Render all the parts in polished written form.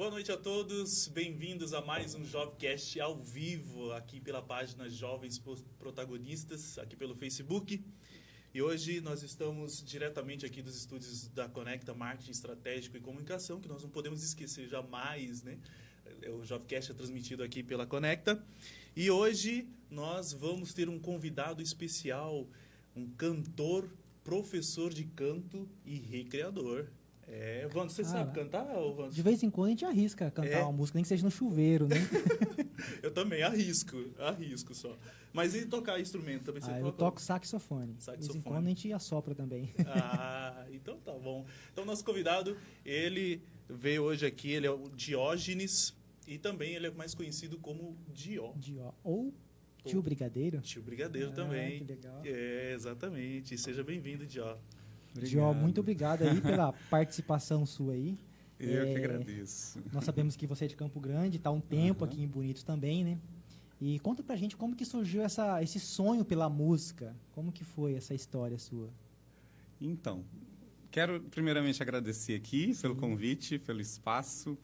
Boa noite a todos, bem-vindos a mais um Jovcast ao vivo, aqui pela página Jovens Protagonistas, aqui pelo Facebook. E hoje nós estamos diretamente aqui dos estúdios da Conecta Marketing Estratégico e Comunicação, que nós não podemos esquecer jamais, né? O Jovcast é transmitido aqui pela Conecta. E hoje nós vamos ter um convidado especial, um cantor, professor de canto e recreador. Wando, você sabe cantar? Wando? De vez em quando a gente arrisca cantar uma música, nem que seja no chuveiro, né? Eu também arrisco só. Mas e tocar instrumento também? Você toca? Eu toco saxofone. De vez em quando a gente assopra também. Então tá bom. Então nosso convidado, ele veio hoje aqui, ele é o Diógenes e também ele é mais conhecido como Dió. Ou Tio Brigadeiro. Tio Brigadeiro também. Que legal. Exatamente. Seja bem-vindo, Dió. Dió, muito obrigado aí pela participação sua aí. Eu que agradeço. Nós sabemos que você é de Campo Grande, está há um tempo aqui em Bonito também, né? E conta pra gente como que surgiu esse sonho pela música. Como que foi essa história sua? Então, quero primeiramente agradecer aqui pelo convite, pelo espaço.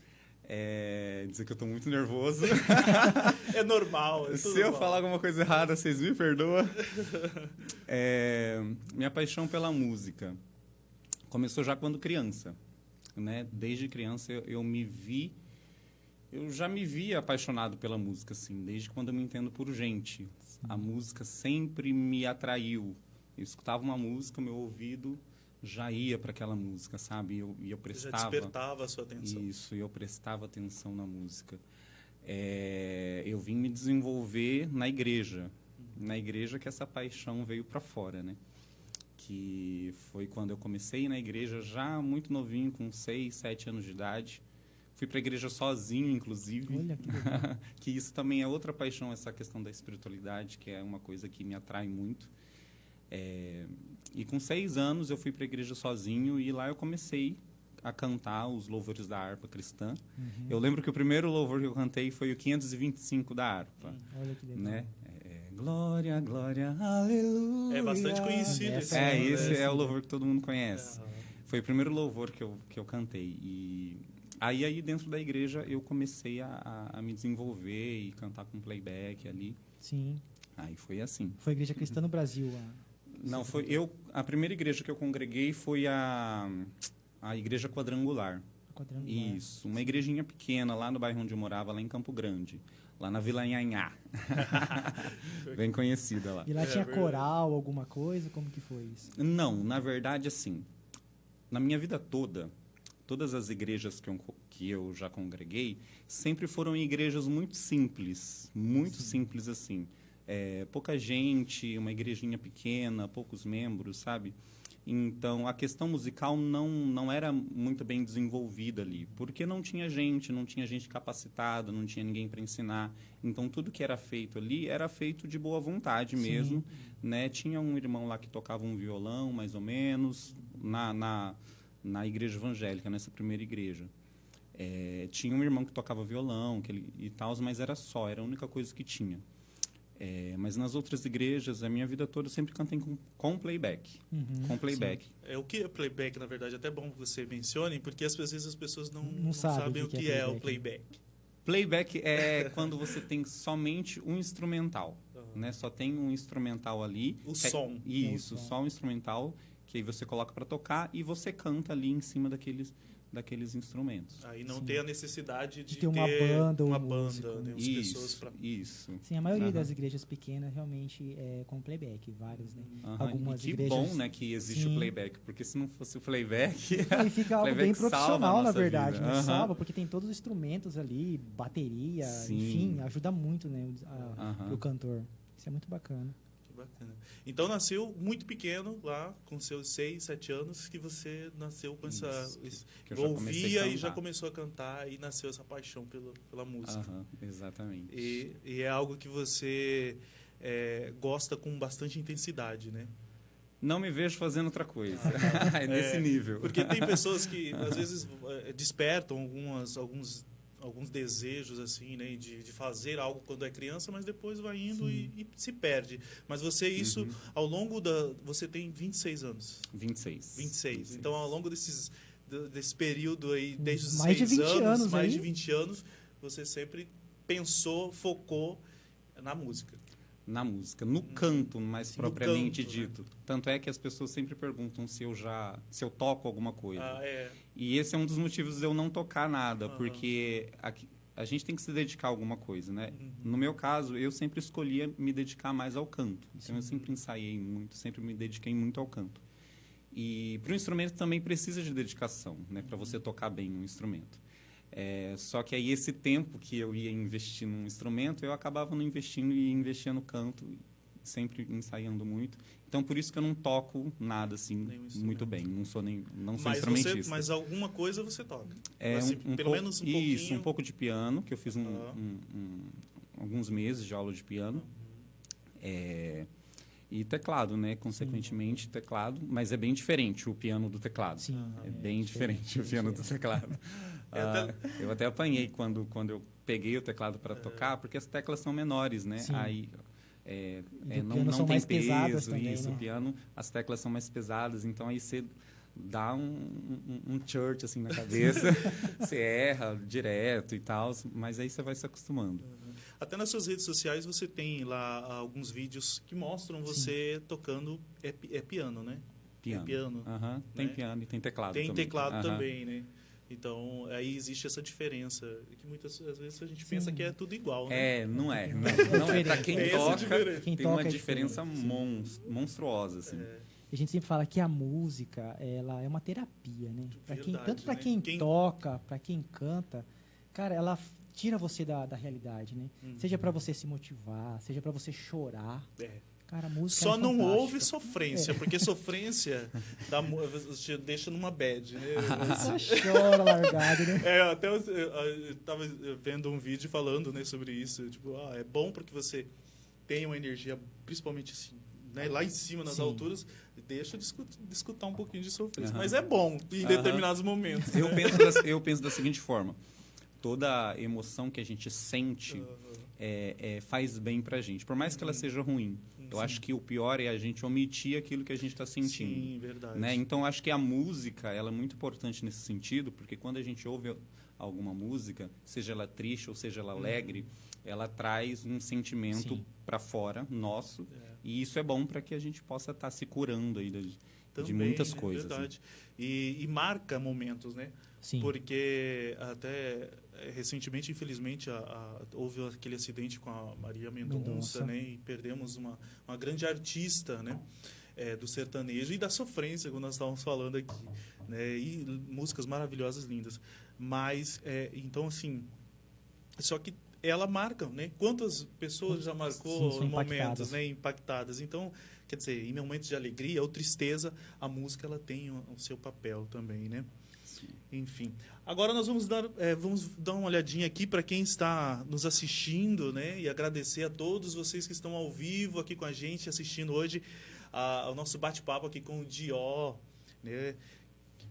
Dizer que eu estou muito nervoso. É normal. Se eu falar alguma coisa errada, vocês me perdoam. Minha paixão pela música começou já quando criança, né? Desde criança eu já me vi apaixonado pela música, assim, desde quando eu me entendo por gente. Sim. A música sempre me atraiu. Eu escutava uma música, meu ouvido já ia para aquela música, sabe? Eu prestava... Já despertava a sua atenção. Isso, eu prestava atenção na música. Eu vim me desenvolver na igreja. Na igreja que essa paixão veio para fora, né? Que foi quando eu comecei na igreja já muito novinho, com 6, 7 anos de idade. Fui para a igreja sozinho, inclusive. Olha que legal. Que isso também é outra paixão, essa questão da espiritualidade, que é uma coisa que me atrai muito. E com 6 anos eu fui para a igreja sozinho e lá eu comecei a cantar os louvores da harpa cristã. Uhum. Eu lembro que o primeiro louvor que eu cantei foi o 525 da harpa. Olha que legal. Né? Glória, glória, aleluia. É bastante conhecido esse esse é o louvor que todo mundo conhece. Foi o primeiro louvor que eu cantei. E aí dentro da igreja eu comecei a me desenvolver e cantar com playback ali. Sim. Aí foi assim. Foi a Igreja Cristã no Brasil? Não, a primeira igreja que eu congreguei foi a Igreja Quadrangular. Isso, uma igrejinha pequena lá no bairro onde eu morava, lá em Campo Grande. Lá na Vila Nhanhá. Bem conhecida lá. E lá tinha coral, alguma coisa? Como que foi isso? Não, na verdade, assim, na minha vida toda, todas as igrejas que eu já congreguei, sempre foram igrejas muito simples assim. Pouca gente, uma igrejinha pequena, poucos membros, sabe? Então, a questão musical não era muito bem desenvolvida ali, porque não tinha gente capacitada, não tinha ninguém para ensinar. Então, tudo que era feito ali era feito de boa vontade mesmo, né? Tinha um irmão lá que tocava um violão, mais ou menos, na igreja evangélica, nessa primeira igreja. Tinha um irmão que tocava violão e tal, mas era a única coisa que tinha. Mas nas outras igrejas, a minha vida toda, eu sempre cantei com playback. Com playback. O que é playback, na verdade? É até bom que você mencione, porque às vezes as pessoas não sabem o que é o playback. Playback é quando você tem somente um instrumental. Né? Só tem um instrumental ali. O som. Isso, só um instrumental que aí você coloca para tocar e você canta ali em cima daqueles instrumentos. Aí não tem a necessidade de ter uma banda, né? Pessoas pra... Isso. Sim, a maioria das igrejas pequenas realmente é com playback, vários, né? Algumas igrejas... bom, né, que existe o playback, porque se não fosse o playback... E fica algo bem profissional, na verdade, né? Salva, porque tem todos os instrumentos ali, bateria, enfim, ajuda muito, né, o cantor. Isso é muito bacana. Bacana. Então nasceu muito pequeno lá, com seus 6, 7 anos, que você nasceu com ouvia e já começou a cantar e nasceu essa paixão pela música. Exatamente. E é algo que você gosta com bastante intensidade, né? Não me vejo fazendo outra coisa. Nesse nível. Porque tem pessoas que às vezes despertam alguns desejos assim, né, de fazer algo quando é criança, mas depois vai indo e se perde. Mas você ao longo você tem 26 anos. 26. 26. Então, ao longo desses desse período aí, desde os mais 6 de 20 anos, mais aí. de 20 anos, você sempre pensou, focou na música. Na música, no canto, mais Sim, propriamente canto, dito. Né? Tanto é que as pessoas sempre perguntam se eu toco alguma coisa. É. E esse é um dos motivos de eu não tocar nada, porque a gente tem que se dedicar a alguma coisa, né? No meu caso, eu sempre escolhia me dedicar mais ao canto. Então, eu sempre ensaiei muito, sempre me dediquei muito ao canto. E para o instrumento também precisa de dedicação, né? Para você tocar bem um instrumento. Só que aí esse tempo que eu ia investir num instrumento, eu acabava não investindo e investia no canto, sempre ensaiando muito. Então, por isso que eu não toco nada assim muito bem. Não sou instrumentista. Mas alguma coisa você toca? Assim, pelo menos um pouquinho? Isso, um pouco de piano, que eu fiz alguns meses de aula de piano. E teclado, né? Consequentemente, teclado. Mas é bem diferente o piano do teclado. Sim, é bem diferente o piano do teclado. Eu até apanhei quando eu peguei o teclado para tocar, porque as teclas são menores, né? Sim. Aí não tem mais peso, pesadas também, isso. né? O piano, as teclas são mais pesadas, então aí você dá um church assim na cabeça, você erra direto e tal, mas aí você vai se acostumando. Até nas suas redes sociais você tem lá alguns vídeos que mostram você tocando piano, né? Piano. Piano. Tem né? piano e tem teclado também. Tem teclado também, né? Então, aí existe essa diferença, que muitas vezes a gente pensa que é tudo igual, Não né? é. Não é. Para quem toca, tem uma diferença monstruosa, assim. A gente sempre fala que a música, ela é uma terapia, né? Tanto para quem toca, para quem canta, cara, ela tira você da realidade, né? Seja para você se motivar, seja para chorar. Cara, a música só não fantástica. houve sofrência, porque sofrência te deixa numa bad, né? Só chora largado, né? Até eu estava vendo um vídeo falando, né, sobre isso. Tipo, é bom porque você tem uma energia, principalmente assim, né, lá em cima, nas alturas, deixa de escutar um pouquinho de sofrência. Mas é bom em determinados momentos. Eu penso da seguinte forma. Toda emoção que a gente sente faz bem pra gente, por mais que ela seja ruim. Eu acho que o pior é a gente omitir aquilo que a gente está sentindo. Sim, verdade. Né? Então, acho que a música ela é muito importante nesse sentido, porque quando a gente ouve alguma música, seja ela triste ou seja ela alegre, ela traz um sentimento para fora, nosso, e isso é bom para que a gente possa estar se curando aí de muitas coisas. Verdade. E marca momentos, né? Sim. Porque até recentemente, infelizmente, houve aquele acidente com a Maria Mendonça, né? E perdemos uma grande artista, né? Do sertanejo e da sofrência, como nós estávamos falando aqui, né? E músicas maravilhosas, lindas. Mas, então, assim, só que ela marca, né? Quantas pessoas já marcou momentos, né? Impactadas. Então, quer dizer, em momentos de alegria ou tristeza, a música ela tem o seu papel também, né? Sim. Enfim. Agora nós vamos dar uma olhadinha aqui para quem está nos assistindo, né? E agradecer a todos vocês que estão ao vivo aqui com a gente, assistindo hoje ao nosso bate-papo aqui com o Dió, né?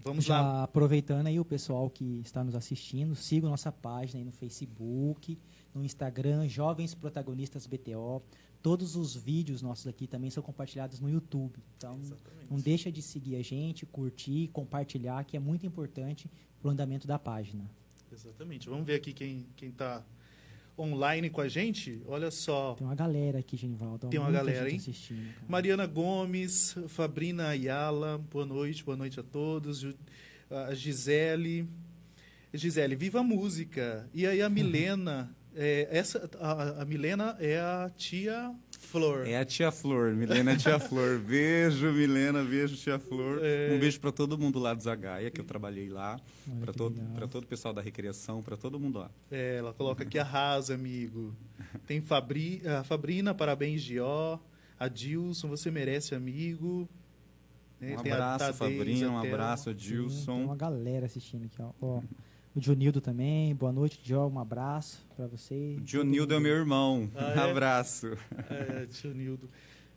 Vamos lá. Aproveitando aí o pessoal que está nos assistindo, siga nossa página aí no Facebook, no Instagram, Jovens Protagonistas BTO. Todos os vídeos nossos aqui também são compartilhados no YouTube. Então, não deixa de seguir a gente, curtir, compartilhar, que é muito importante para o andamento da página. Exatamente. Vamos ver aqui quem está online com a gente. Olha só. Tem uma galera aqui, Genivaldo. Tem uma galera, hein? Assistindo, cara. Mariana Gomes, Fabrina Ayala, boa noite a todos. A Gisele, viva a música. E aí a Milena... a Milena é a tia Flor. É a tia Flor, Milena é a tia Flor. Beijo, Milena, beijo, tia Flor. Um beijo para todo mundo lá do Zagaia, que eu trabalhei lá. Para todo o pessoal da Recreação, para todo mundo lá. Ela coloca aqui, arrasa, amigo. Tem a Fabrina, parabéns, Gió. A Dilson, você merece, amigo. Um abraço, Fabrina, um abraço, Dilson. Tem uma galera assistindo aqui, ó. O Dionildo também, boa noite, Dió, um abraço para você. O Dionildo é meu irmão, um abraço. Dionildo.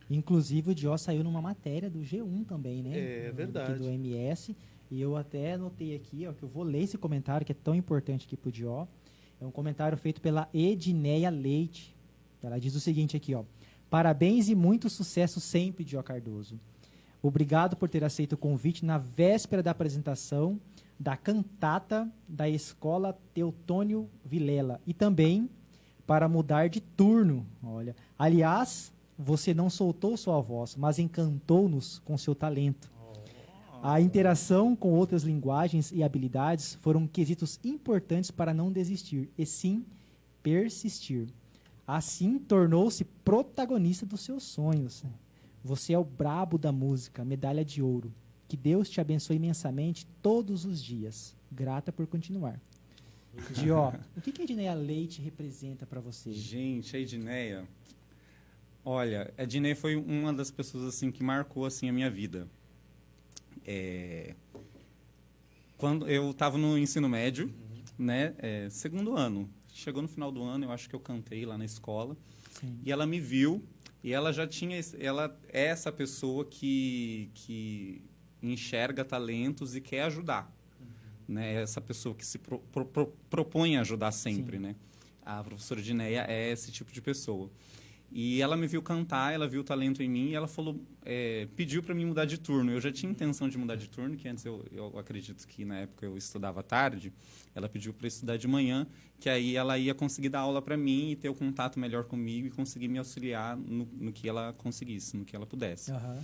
Inclusive, o Dió saiu numa matéria do G1 também, né? É verdade. Aqui do MS, e eu até anotei aqui, ó, que eu vou ler esse comentário, que é tão importante aqui pro Dió. É um comentário feito pela Edneia Leite. Ela diz o seguinte aqui, ó. Parabéns e muito sucesso sempre, Dió Cardoso. Obrigado por ter aceito o convite na véspera da apresentação da cantata da Escola Teutônio Vilela e também para mudar de turno. Olha, aliás, você não soltou sua voz, mas encantou-nos com seu talento. A interação com outras linguagens e habilidades foram quesitos importantes para não desistir, e sim persistir. Assim, tornou-se protagonista dos seus sonhos. Você é o brabo da música, medalha de ouro. Que Deus te abençoe imensamente todos os dias. Grata por continuar. Dió, o que a Edneia Leite representa para você? Gente, a Edneia... Olha, a Edneia foi uma das pessoas assim, que marcou assim, a minha vida. Quando eu estava no ensino médio, né, segundo ano. Chegou no final do ano, eu acho que eu cantei lá na escola. Sim. E ela me viu, e ela já tinha... Ela é essa pessoa que enxerga talentos e quer ajudar. Né? Essa pessoa que se propõe a ajudar sempre. Né? A professora Edneia é esse tipo de pessoa. E ela me viu cantar, ela viu o talento em mim e ela falou, pediu para mim mudar de turno. Eu já tinha intenção de mudar de turno, que antes eu acredito que na época eu estudava à tarde. Ela pediu para estudar de manhã, que aí ela ia conseguir dar aula para mim e ter o contato melhor comigo e conseguir me auxiliar no que ela conseguisse, no que ela pudesse. Uhum.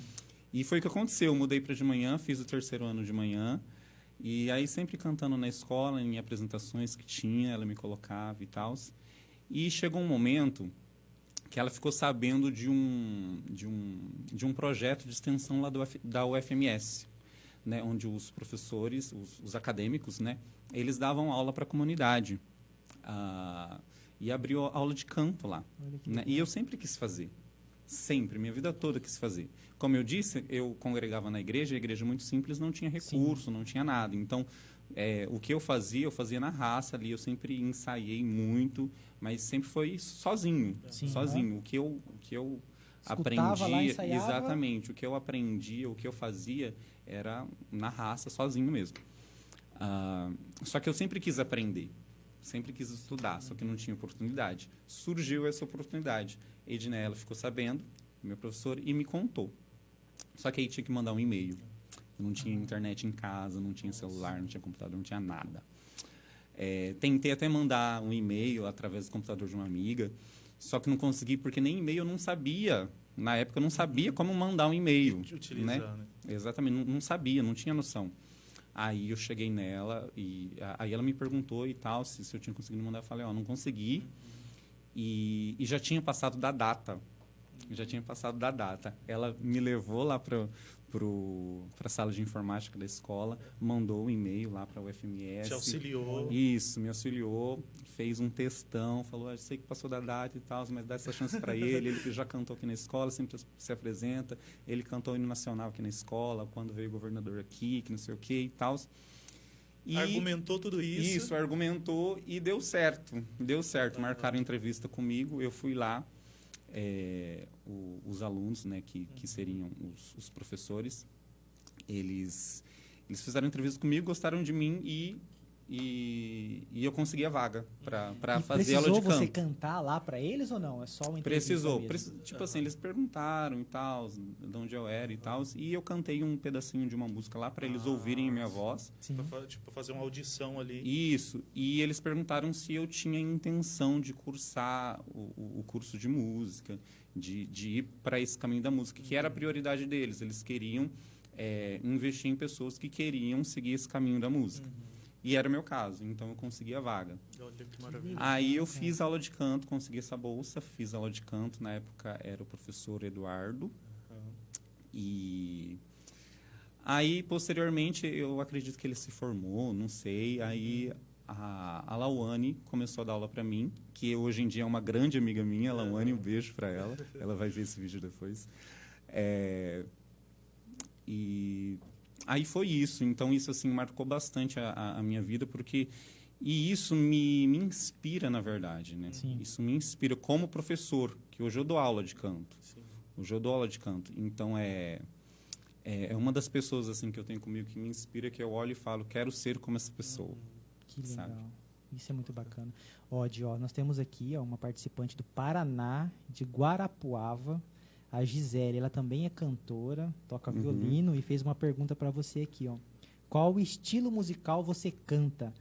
E foi o que aconteceu. Eu mudei para de manhã, fiz o 3º ano de manhã. E aí sempre cantando na escola, em apresentações que tinha, ela me colocava e tal. E chegou um momento que ela ficou sabendo de um projeto de extensão lá da UFMS, né, onde os professores, os acadêmicos, né, eles davam aula para a comunidade. E abriu aula de canto lá. Né, e eu sempre quis fazer. Sempre, minha vida toda quis fazer. Como eu disse, eu congregava na igreja, a igreja muito simples, não tinha recurso, não tinha nada. Então, o que eu fazia na raça ali, eu sempre ensaiei muito, mas sempre foi sozinho. Sim, sozinho. O que eu escutava lá, aprendia, ensaiava. exatamente, o que eu aprendia, o que eu fazia, era na raça, sozinho mesmo. Só que eu sempre quis aprender, sempre quis estudar, só que não tinha oportunidade. Surgiu essa oportunidade. Edneia, ela ficou sabendo, meu professor, e me contou. Só que aí tinha que mandar um e-mail. Eu não tinha internet em casa, não tinha celular, não tinha computador, não tinha nada. Tentei até mandar um e-mail através do computador de uma amiga, só que não consegui porque nem e-mail eu não sabia. Na época eu não sabia como mandar um e-mail. Utilizar, né? Exatamente, não sabia, não tinha noção. Aí eu cheguei nela e aí ela me perguntou e tal, se eu tinha conseguido mandar. Eu falei, não consegui. E já tinha passado da data. Ela me levou lá para a sala de informática da escola, mandou um e-mail lá para a UFMS. Te auxiliou. Isso, me auxiliou, fez um textão, falou, eu sei que passou da data e tal, mas dá essa chance para ele já cantou aqui na escola, sempre se apresenta, ele cantou o hino nacional aqui na escola, quando veio o governador aqui, que não sei o que e tal. E argumentou tudo isso. Isso, argumentou e deu certo. Marcaram entrevista comigo, eu fui lá. Os alunos, né, que seriam os professores, eles fizeram entrevista comigo, gostaram de mim e eu consegui a vaga para fazer aula de canto. Precisou você cantar lá para eles ou não? É só uma entrevista mesmo? Tipo assim, eles perguntaram e tal, de onde eu era e tal, e eu cantei um pedacinho de uma música lá para eles ouvirem a minha voz. Tipo, fazer uma audição ali. Isso, e eles perguntaram se eu tinha intenção de cursar o curso de música, de ir para esse caminho da música, que era a prioridade deles. Eles queriam investir em pessoas que queriam seguir esse caminho da música. E era o meu caso, então eu consegui a vaga. Olha que maravilha. Aí eu fiz aula de canto, consegui essa bolsa, fiz aula de canto. Na época era o professor Eduardo. E aí, posteriormente, eu acredito que ele se formou, não sei. Aí a Lauane começou a dar aula para mim, que hoje em dia é uma grande amiga minha. A Lauane, um beijo para ela. Ela vai ver esse vídeo depois. E aí foi isso. Então, isso assim marcou bastante a minha vida, porque... E isso me inspira, na verdade, né? Sim. Isso me inspira como professor, que hoje eu dou aula de canto. Sim. Hoje eu dou aula de canto. Então, é uma das pessoas assim que eu tenho comigo que me inspira, que eu olho e falo, quero ser como essa pessoa. Que legal. Sabe? Isso é muito bacana. Dió, nós temos aqui uma participante do Paraná, de Guarapuava, a Gisele. Ela também é cantora, toca violino e fez uma pergunta para você aqui, ó. Qual estilo musical você canta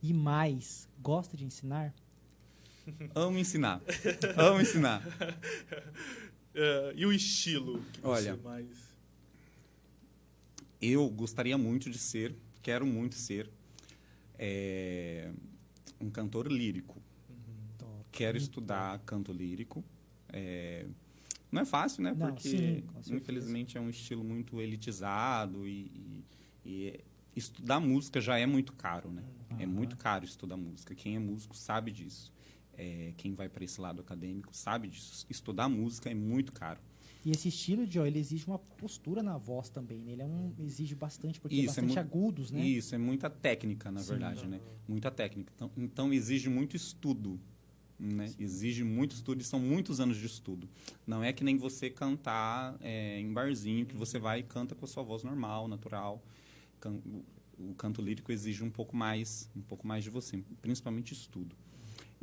e mais gosta de ensinar? Amo ensinar. Amo ensinar. E o estilo que Olha, você mais... Eu gostaria muito de ser, quero muito ser, um cantor lírico. Top. Quero estudar canto lírico. Não é fácil, né? Não, Porque, sim, com certeza. infelizmente, é um estilo muito elitizado e estudar música já é muito caro, né? É muito caro estudar música. Quem é músico sabe disso. Quem vai para esse lado acadêmico sabe disso. Estudar música é muito caro. E esse estilo, Joe, ele exige uma postura na voz também, né? Ele exige bastante, porque Isso, é bastante agudos, né? Isso, é muita técnica, na verdade, né? Muita técnica. Então exige muito estudo, né? Exige muito estudo e são muitos anos de estudo. Não é que nem você cantar em barzinho, que você vai e canta com a sua voz normal, natural. O canto lírico exige um pouco mais de você, principalmente estudo.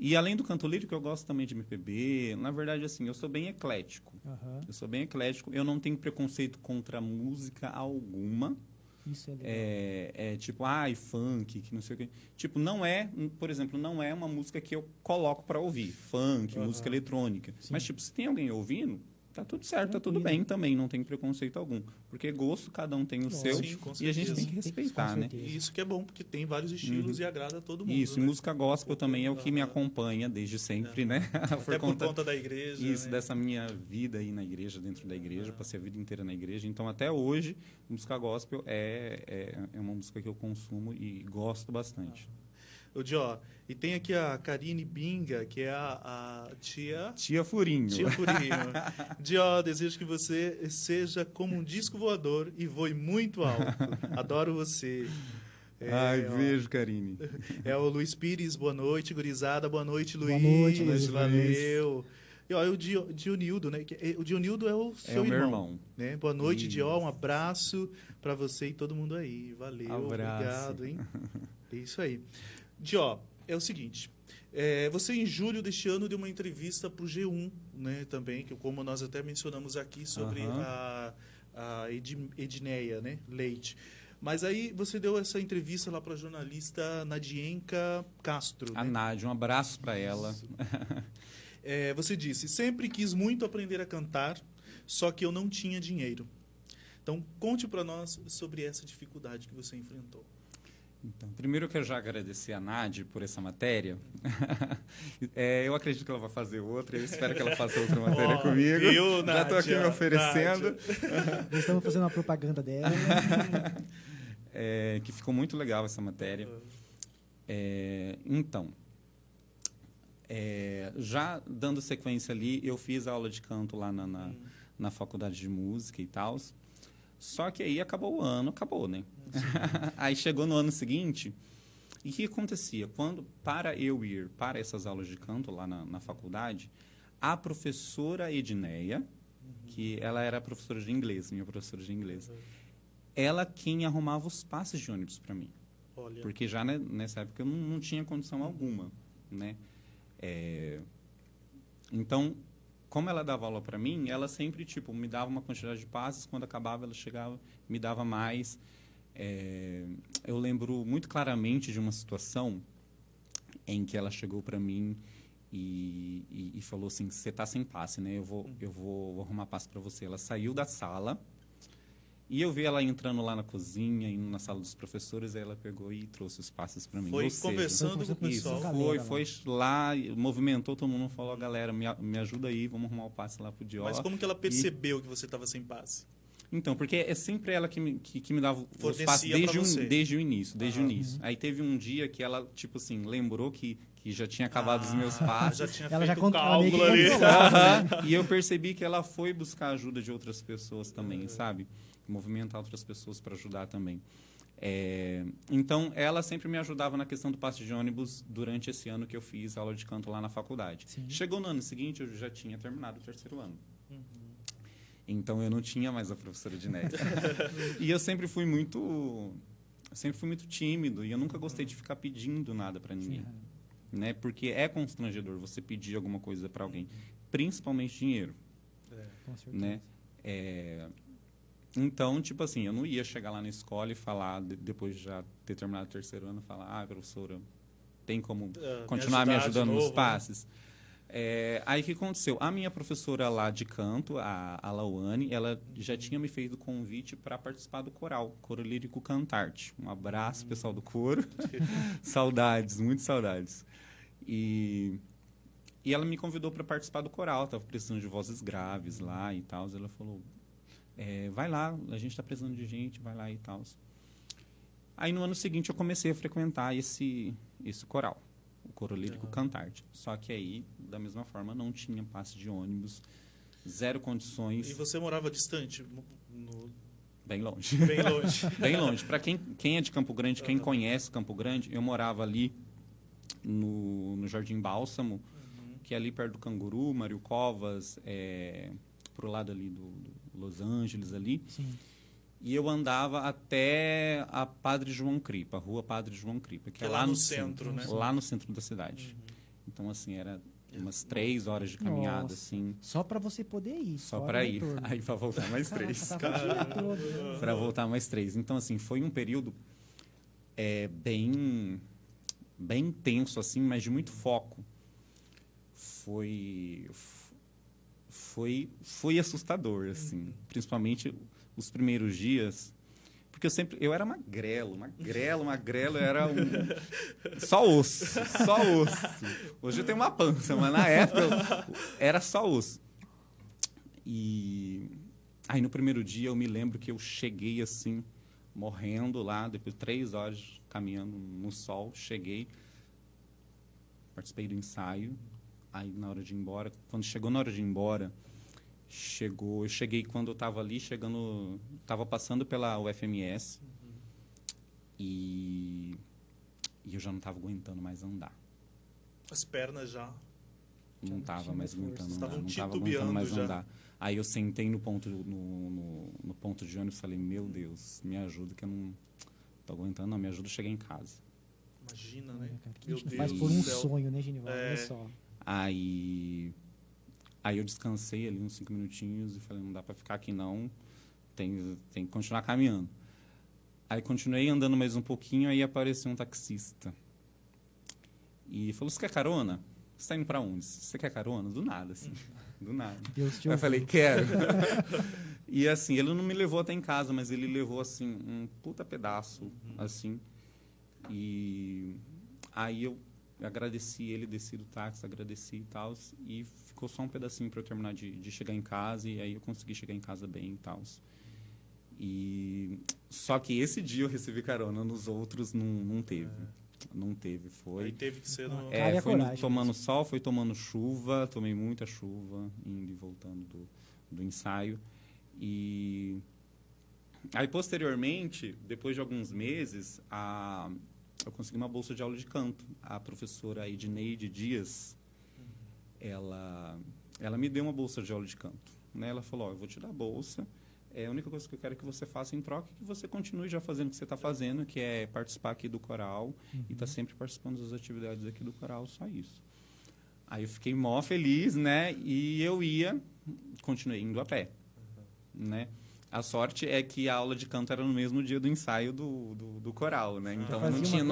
E além do canto lírico, eu gosto também de MPB. Na verdade, assim, eu sou bem eclético. Uhum. Eu sou bem eclético. Eu não tenho preconceito contra música alguma. Isso é legal. Tipo, funk, que não sei o quê. Tipo, por exemplo, não é uma música que eu coloco para ouvir. Funk, música eletrônica. Sim. Mas, tipo, se tem alguém ouvindo, tá tudo certo, tá tudo Tranquilo. bem também. Não tem preconceito algum. Porque gosto, cada um tem o seu. Sim, com E a gente certeza. tem que respeitar, Com né? certeza. E isso que é bom, porque tem vários estilos e agrada a todo mundo. Isso, e né? música gospel também é o que me acompanha desde sempre, né? Até por conta da igreja. Isso, né? dessa minha vida aí na igreja, dentro da igreja, passei a vida inteira na igreja. Então, até hoje, música gospel é uma música que eu consumo e gosto bastante. O Dio, e tem aqui a Karine Binga, que é a tia... Tia Furinho. Tia Furinho. Dio, desejo que você seja como um disco voador e voe muito alto. Adoro você. Beijo, Karine. O Luiz Pires, boa noite, gurizada. Boa noite, Luiz. Boa noite, Luiz. Valeu. E o Dionildo, né? O Dionildo é o seu meu irmão. Né? Boa noite, Isso. Dio. Um abraço para você e todo mundo aí. Valeu, Abraço. obrigado, hein? É isso aí. Dio, é o seguinte. Você, em julho deste ano, deu uma entrevista para o G1, né? Também, que como nós até mencionamos aqui sobre a Edneia, né? Leite. Mas aí você deu essa entrevista lá para a jornalista Nadienka Castro. A né? Nádia, um abraço para ela. Você disse, sempre quis muito aprender a cantar, só que eu não tinha dinheiro. Então, conte para nós sobre essa dificuldade que você enfrentou. Então, primeiro eu quero já agradecer a Nádia por essa matéria. Eu acredito que ela vai fazer outra, eu espero que ela faça outra matéria comigo. Viu, Já estou aqui me oferecendo. Já estamos fazendo uma propaganda dela. Que ficou muito legal essa matéria. Então, já dando sequência ali, eu fiz aula de canto lá na faculdade de música e tal. Só que aí acabou o ano, acabou, né? Aí chegou no ano seguinte, e o que acontecia? Para eu ir para essas aulas de canto lá na faculdade, a professora Edneia, que ela era professora de inglês, minha professora de inglês, ela quem arrumava os passes de ônibus para mim. Olha. Porque já nessa época eu não tinha condição alguma, né? Então, como ela dava aula para mim, ela sempre me dava uma quantidade de passes, quando acabava ela chegava, me dava mais. Eu lembro muito claramente de uma situação em que ela chegou para mim e falou assim, você está sem passe, né? Eu vou arrumar passe para você. Ela saiu da sala e eu vi ela entrando lá na cozinha, indo na sala dos professores, aí ela pegou e trouxe os passes para mim. Foi Ou seja, conversando com o pessoal. foi lá, movimentou todo mundo, falou, galera, me ajuda aí, vamos arrumar o passe lá pro Dió. Mas como que ela percebeu que você estava sem passe? Então, porque é sempre ela que me dava os Fornecia passes pra você. desde o início. Aí teve um dia que ela, lembrou que já tinha acabado os meus passes. Já tinha Ela feito já o cálculo ali. E eu percebi que ela foi buscar ajuda de outras pessoas também, sabe? Movimentar outras pessoas para ajudar também. Então, ela sempre me ajudava na questão do passe de ônibus durante esse ano que eu fiz aula de canto lá na faculdade. Sim. Chegou no ano seguinte, eu já tinha terminado o terceiro ano. Então, eu não tinha mais a professora de Edneia. E eu sempre fui muito tímido e eu nunca gostei de ficar pedindo nada para ninguém. Né? Porque é constrangedor você pedir alguma coisa para alguém, principalmente dinheiro. Com certeza. Né? Então, tipo assim, eu não ia chegar lá na escola e falar, depois de já ter terminado o terceiro ano, falar, professora, tem como continuar me ajudando nos passes? Aí o que aconteceu? A minha professora lá de canto, a Lauane, ela já tinha me feito convite para participar do coral, Coro Lírico Cantarte. Um abraço, pessoal do coro. Saudades, muitas saudades. E ela me convidou para participar do coral, estava precisando de vozes graves lá e tal. Ela falou, vai lá, a gente está precisando de gente, vai lá e tal. Aí no ano seguinte eu comecei a frequentar esse coral, o Coro Lírico Cantarte. Só que aí, da mesma forma, não tinha passe de ônibus, zero condições. E você morava distante? Bem longe. Bem longe. Bem longe. Para quem é de Campo Grande, quem conhece Campo Grande, eu morava ali no Jardim Bálsamo, que é ali perto do Canguru, Mário Covas, pro lado ali do Los Angeles ali. Sim. E eu andava até a Padre João Cripa, a rua Padre João Cripa, que é lá no centro, né? Lá no centro da cidade. Então, assim, era umas 3 horas de caminhada, Nossa. assim. Só para você poder ir. Só para ir. Aí para voltar mais 3. Para voltar mais 3. Então, assim, foi um período bem intenso, assim, mas de muito foco. Foi assustador, assim. Principalmente os primeiros dias, porque eu era magrelo, eu era só osso. Hoje eu tenho uma pança, mas na época era só osso. E aí no primeiro dia eu me lembro que eu cheguei assim, morrendo lá, depois de 3 horas caminhando no sol, cheguei, participei do ensaio, aí na hora de ir embora, quando chegou na hora de ir embora, eu cheguei quando eu estava ali, estava passando pela UFMS e eu já não estava aguentando mais andar. As pernas já... Não estava mais aguentando andar, não estava aguentando mais já. andar. Aí eu sentei no ponto de ônibus e falei, meu Deus, me ajuda que eu não estou aguentando, não, me ajuda a chegar em casa. Imagina, né? Cara, que a gente faz por um sonho, né, Genivaldo? Olha só. Aí eu descansei ali uns 5 minutinhos e falei, não dá para ficar aqui não, tem que continuar caminhando. Aí continuei andando mais um pouquinho, aí apareceu um taxista. E falou, você quer carona? Você está indo para onde? Você quer carona? Do nada, assim. Do nada. Deus te Aí eu ouviu. falei, quero. E assim, ele não me levou até em casa, mas ele levou, assim, um puta pedaço, assim. E aí eu agradeci ele, desci do táxi, agradeci e tal, e ficou só um pedacinho para eu terminar de chegar em casa, e aí eu consegui chegar em casa bem e tal. E só que esse dia eu recebi carona, nos outros não teve. Não teve, foi. Aí teve que ser no... Foi tomando sol, foi tomando chuva, tomei muita chuva, indo e voltando do ensaio. E aí, posteriormente, depois de alguns meses, eu consegui uma bolsa de aula de canto. A professora Edneide Dias, ela me deu uma bolsa de aula de canto. Né? Ela falou, eu vou te dar a bolsa, a única coisa que eu quero é que você faça em troca é que você continue já fazendo o que você está fazendo, que é participar aqui do coral e estar sempre participando das atividades aqui do coral, só isso. Aí eu fiquei mó feliz, né? E eu continuei indo a pé, né? A sorte é que a aula de canto era no mesmo dia do ensaio do coral, né? Então não tinha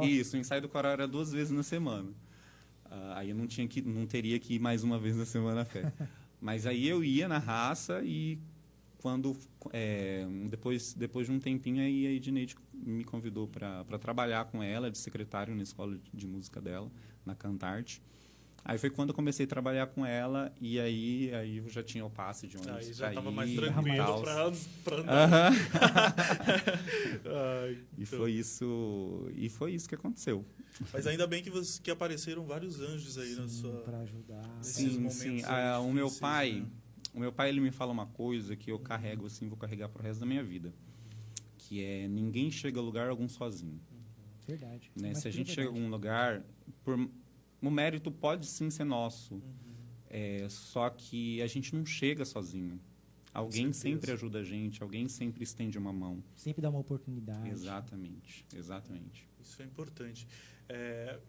isso, o ensaio do coral era 2 vezes na semana. Aí eu não teria que ir mais uma vez na semana a pé. Mas aí eu ia na raça e depois de um tempinho aí a Edneide me convidou para trabalhar com ela de secretário na escola de música dela, na Cantarte. Aí foi quando eu comecei a trabalhar com ela e aí eu já tinha o passe de ônibus. Aí já estava mais tranquilo para Ai, andar. e foi isso que aconteceu. Mas ainda bem que apareceram vários anjos aí na sua... Para ajudar. Sim. O meu pai, ele me fala uma coisa que eu carrego assim, vou carregar pro resto da minha vida, que é ninguém chega a lugar algum sozinho. Verdade. Né? Se a gente chega a algum lugar, o mérito pode sim ser nosso, só que a gente não chega sozinho. Alguém sempre ajuda a gente, alguém sempre estende uma mão. Sempre dá uma oportunidade. Exatamente. Isso é importante.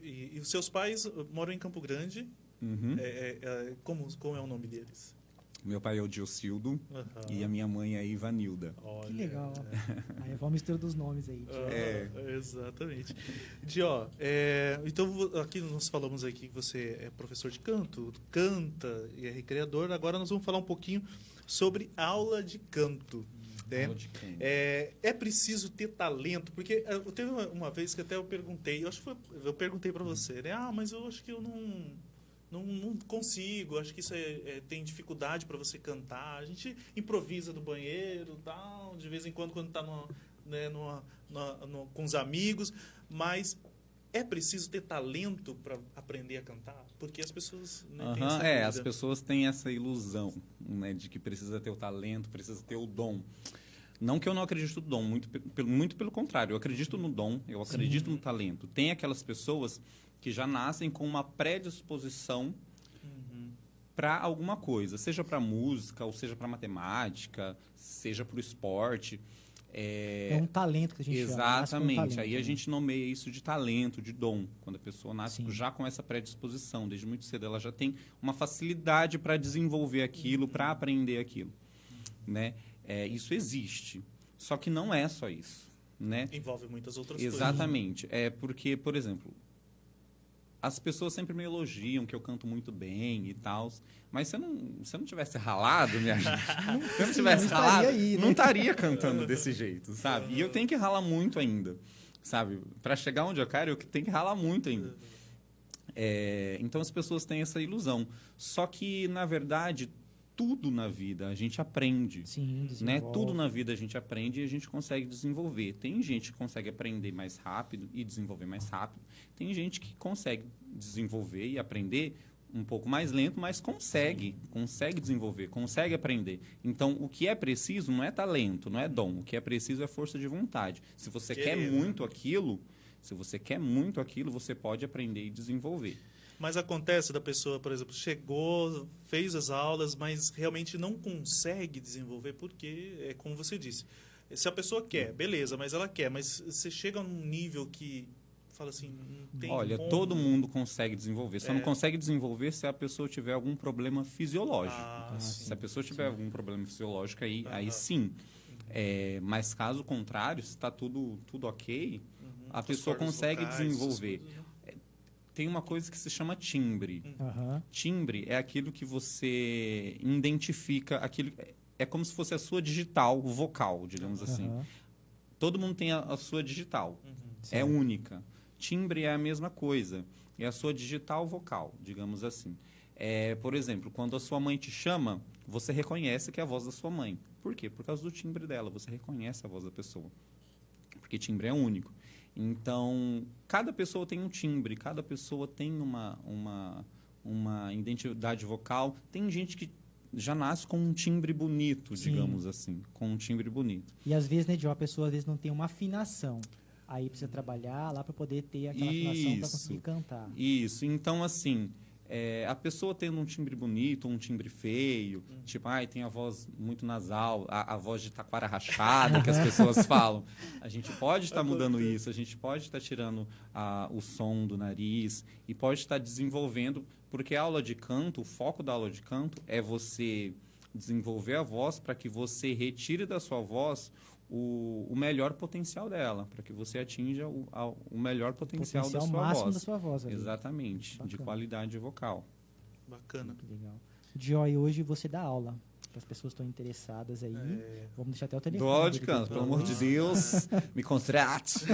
E os seus pais moram em Campo Grande. Uhum. Como é o nome deles? Meu pai é o Diocildo e a minha mãe é a Ivanilda. Que legal. Aí é uma mistura dos nomes aí. Exatamente. Dio, então aqui nós falamos aqui que você é professor de canto, canta e é recreador. Agora nós vamos falar um pouquinho sobre aula de canto. Né? É preciso ter talento, porque teve uma vez que até eu perguntei, eu perguntei para você, né? Mas eu acho que eu não consigo, acho que isso tem dificuldade para você cantar. A gente improvisa no banheiro, tal, de vez em quando está com os amigos, mas é preciso ter talento para aprender a cantar, porque as pessoas têm essa dúvida. As pessoas têm essa ilusão, né, de que precisa ter o talento, precisa ter o dom. Não que eu não acredito no dom, muito pelo contrário, eu acredito no dom, eu acredito no talento. Tem aquelas pessoas que já nascem com uma predisposição para alguma coisa, seja para música, ou seja para matemática, seja para o esporte. É um talento que a gente chama. Exatamente. Aí a gente nomeia isso de talento, de dom. Quando a pessoa nasce já com essa predisposição, desde muito cedo, ela já tem uma facilidade para desenvolver aquilo, para aprender aquilo. Né? Isso existe. Só que não é só isso. Né? Envolve muitas outras coisas. Exatamente. Porque, por exemplo, as pessoas sempre me elogiam que eu canto muito bem e tal, mas se eu não tivesse ralado, minha gente, se eu não tivesse ralado, não estaria cantando desse jeito, sabe? E eu tenho que ralar muito ainda, sabe? Para chegar onde eu quero, eu tenho que ralar muito ainda. Então as pessoas têm essa ilusão. Só que, na verdade, tudo na vida a gente aprende. Sim, né? Tudo na vida a gente aprende e a gente consegue desenvolver. Tem gente que consegue aprender mais rápido e desenvolver mais rápido. Tem gente que consegue desenvolver e aprender um pouco mais lento, mas consegue desenvolver, consegue aprender. Então, o que é preciso não é talento, não é dom. O que é preciso é força de vontade. Se você quer muito aquilo, você pode aprender e desenvolver. Mas acontece da pessoa, por exemplo, chegou, fez as aulas, mas realmente não consegue desenvolver porque, é como você disse, se a pessoa quer, beleza, mas ela quer, mas você chega num nível que fala assim, não tem Olha, como. todo mundo consegue desenvolver, só não consegue desenvolver se a pessoa tiver algum problema fisiológico. Se a pessoa tiver algum problema fisiológico, aí sim. Mas caso contrário, se está tudo ok, a pessoa consegue desenvolver. Tem uma coisa que se chama timbre. Timbre é aquilo que você identifica, é como se fosse a sua digital vocal, digamos assim. Todo mundo tem a sua digital, é única. Timbre é a mesma coisa, é a sua digital vocal, digamos assim. Por exemplo, quando a sua mãe te chama, você reconhece que é a voz da sua mãe. Por quê? Por causa do timbre dela, você reconhece a voz da pessoa. Porque timbre é único. Então, cada pessoa tem um timbre, cada pessoa tem uma identidade vocal. Tem gente que já nasce com um timbre bonito, digamos assim, com um timbre bonito. E às vezes, né, a pessoa às vezes não tem uma afinação. Aí precisa trabalhar lá para poder ter aquela afinação para conseguir cantar. Isso. Então, assim, a pessoa tendo um timbre bonito, um timbre feio, tipo, tem a voz muito nasal, a voz de taquara rachada que as pessoas falam. A gente pode estar mudando isso, a gente pode estar tirando o som do nariz e pode estar desenvolvendo, porque a aula de canto, o foco da aula de canto é você desenvolver a voz para que você retire da sua voz o melhor potencial dela, para que você atinja o melhor potencial da sua máximo voz. Da sua voz ali. Exatamente, de qualidade vocal. Bacana. Que legal. Joy, hoje você dá aula. As pessoas estão interessadas aí. Vamos deixar até o telefone. Dó de canto, pelo amor de Deus, me contrate.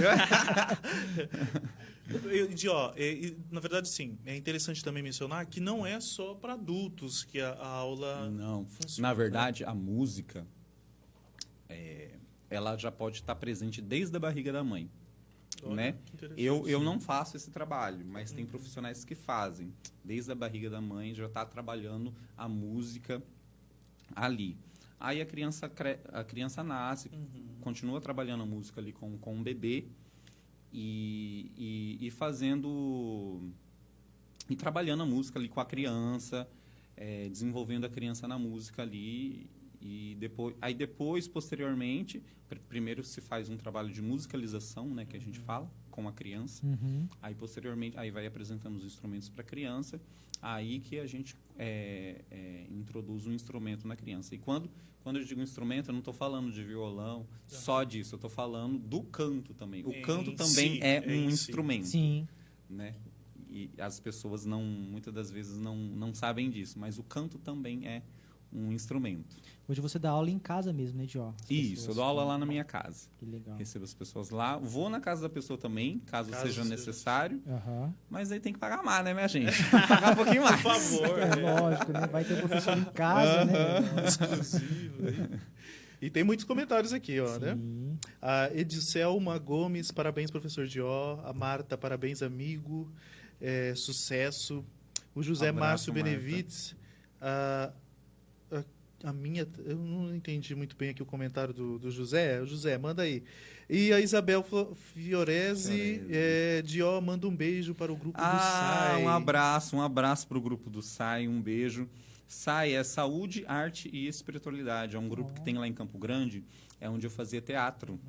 Na verdade, sim, é interessante também mencionar que não é só para adultos que a aula funciona. Na verdade, a música ela já pode estar presente desde a barriga da mãe. Olha, né? Eu não faço esse trabalho, mas tem profissionais que fazem. Desde a barriga da mãe já está trabalhando a música ali. Aí a criança nasce, continua trabalhando a música ali com o bebê e fazendo... E trabalhando a música ali com a criança, desenvolvendo a criança na música ali. E depois, posteriormente, primeiro se faz um trabalho de musicalização, né, que a gente fala, com a criança. Uhum. Aí, posteriormente, aí vai apresentando os instrumentos para a criança. Aí que a gente introduz um instrumento na criança. E quando eu digo instrumento, eu não estou falando de violão, só disso. Eu estou falando do canto também. O canto também é um instrumento. Sim. Né? E as pessoas muitas das vezes não sabem disso, mas o canto também é um instrumento. Hoje você dá aula em casa mesmo, né, Jó? Isso, eu dou aula lá na minha casa. Que legal. Recebo as pessoas lá. Vou na casa da pessoa também, caso seja necessário. Uhum. Mas aí tem que pagar mais, né, minha gente? Pagar um pouquinho mais. Por favor. Lógico, né? Vai ter professor em casa, né? Exclusivo. E tem muitos comentários aqui, ó, né? Sim. A Ediselma Gomes, parabéns, professor Dió. A Marta, parabéns, amigo. Sucesso. O José Abraço, Márcio Marta. Benevides. A minha, eu não entendi muito bem aqui o comentário do José. O José, manda aí. E a Isabel Fiorese, Dió, manda um beijo para o grupo do SAI. Um abraço para o grupo do SAI, um beijo. SAI é Saúde, Arte e Espiritualidade. É um grupo que tem lá em Campo Grande, é onde eu fazia teatro.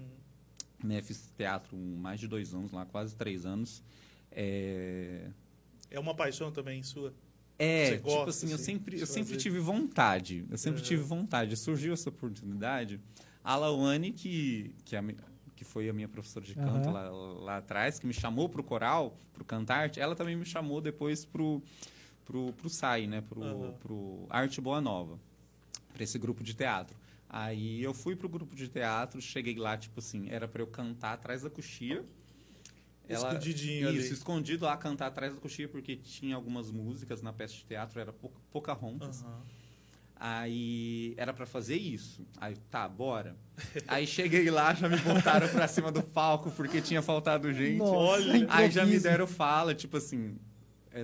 Né, fiz teatro mais de 2 anos lá, quase 3 anos. É uma paixão também sua? Você gosta, tipo assim, eu de sempre fazer? tive vontade. Eu sempre tive vontade. Surgiu essa oportunidade. A Lawane, que foi a minha professora de canto lá atrás, que me chamou para o coral, para o Cantarte, ela também me chamou depois pro SAI, né? Pro Arte Boa Nova, para esse grupo de teatro. Aí eu fui pro grupo de teatro, cheguei lá, tipo assim, era para eu cantar atrás da coxia. Escondidinho ali. Isso, escondido lá, cantar atrás da coxia, porque tinha algumas músicas na peça de teatro, era Pocahontas. Aí era pra fazer isso. Aí, tá, bora. Aí cheguei lá, já me botaram pra cima do palco, porque tinha faltado gente. Olha. Aí já me deram fala, tipo assim...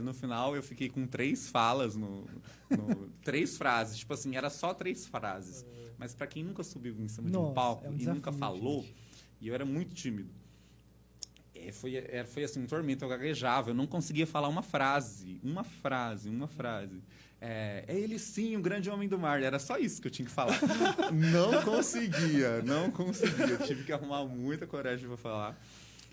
no final, eu fiquei com 3 falas, 3 frases. Tipo assim, era só 3 frases. Mas pra quem nunca subiu em cima de um palco é um e desafio, nunca falou, gente. e eu era muito tímido. Foi assim, um tormento, eu gaguejava, eu não conseguia falar uma frase. É ele sim, o grande homem do mar. Era só isso que eu tinha que falar. Não conseguia. Eu tive que arrumar muita coragem para falar.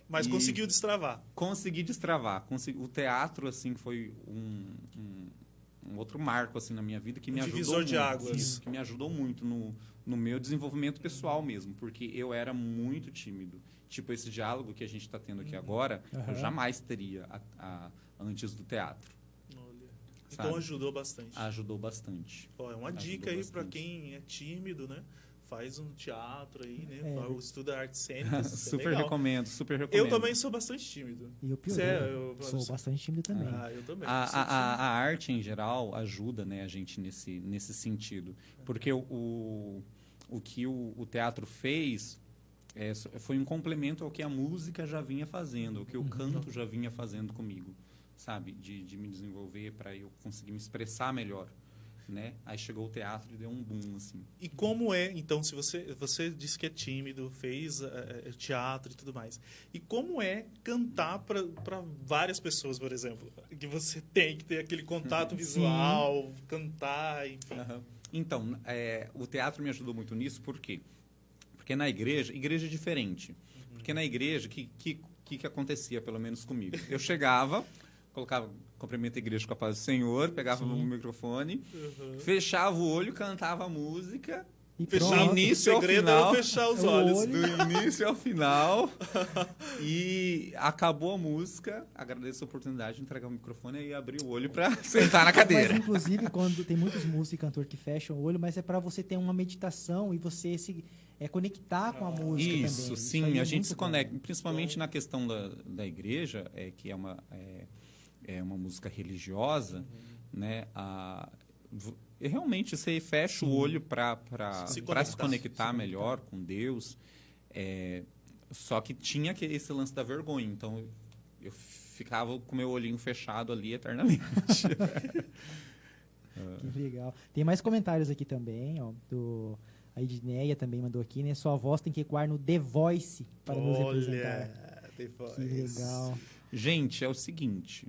Mas conseguiu destravar. Consegui destravar. O teatro, assim, foi um outro marco, assim, na minha vida que me ajudou divisor de muito. águas. Isso, que me ajudou muito no meu desenvolvimento pessoal mesmo, porque eu era muito tímido. Tipo, esse diálogo que a gente está tendo aqui agora, eu jamais teria antes do teatro. Olha. Sabe? Então ajudou bastante. Ajudou bastante. É uma dica aí para quem é tímido, né? Faz um teatro aí, né? Estuda artes cênicas. Super recomendo. Eu também sou bastante tímido. E eu sou bastante tímido também. Eu também. A arte, em geral, ajuda, né, a gente nesse sentido. Porque o que o teatro fez foi um complemento ao que a música já vinha fazendo, ao que o canto já vinha fazendo comigo, sabe? De me desenvolver para eu conseguir me expressar melhor. Né? Aí chegou o teatro e deu um boom, assim. E como então, se você disse que é tímido, fez teatro e tudo mais, e como é cantar para várias pessoas, por exemplo? Que você tem que ter aquele contato visual, cantar, enfim. Então, o teatro me ajudou muito nisso, por quê? Porque na igreja é diferente. Porque na igreja, o que acontecia, pelo menos comigo? Eu chegava, colocava... Cumprimento a igreja com a paz do Senhor, pegava o microfone, fechava o olho, cantava a música. E fechava, do início ao segredo final, era fechar os olhos. Do início ao final. E acabou a música, agradeço a oportunidade de entregar o microfone e abrir o olho para sentar na cadeira. Mas, inclusive, quando tem muitos músicos e cantores que fecham o olho, mas é para você ter uma meditação e você se conectar com a música também. Isso, sim, a gente se conecta, principalmente na questão da igreja, que é uma música religiosa, né? Realmente você fecha o olho para se conectar melhor com Deus. Só que tinha esse lance da vergonha. Então, eu ficava com meu olhinho fechado ali eternamente. Que legal. Tem mais comentários aqui também, ó, a Edneia também mandou aqui, né? Sua voz tem que ecoar no The Voice para nos representar. The Voice. Que legal. Gente, é o seguinte...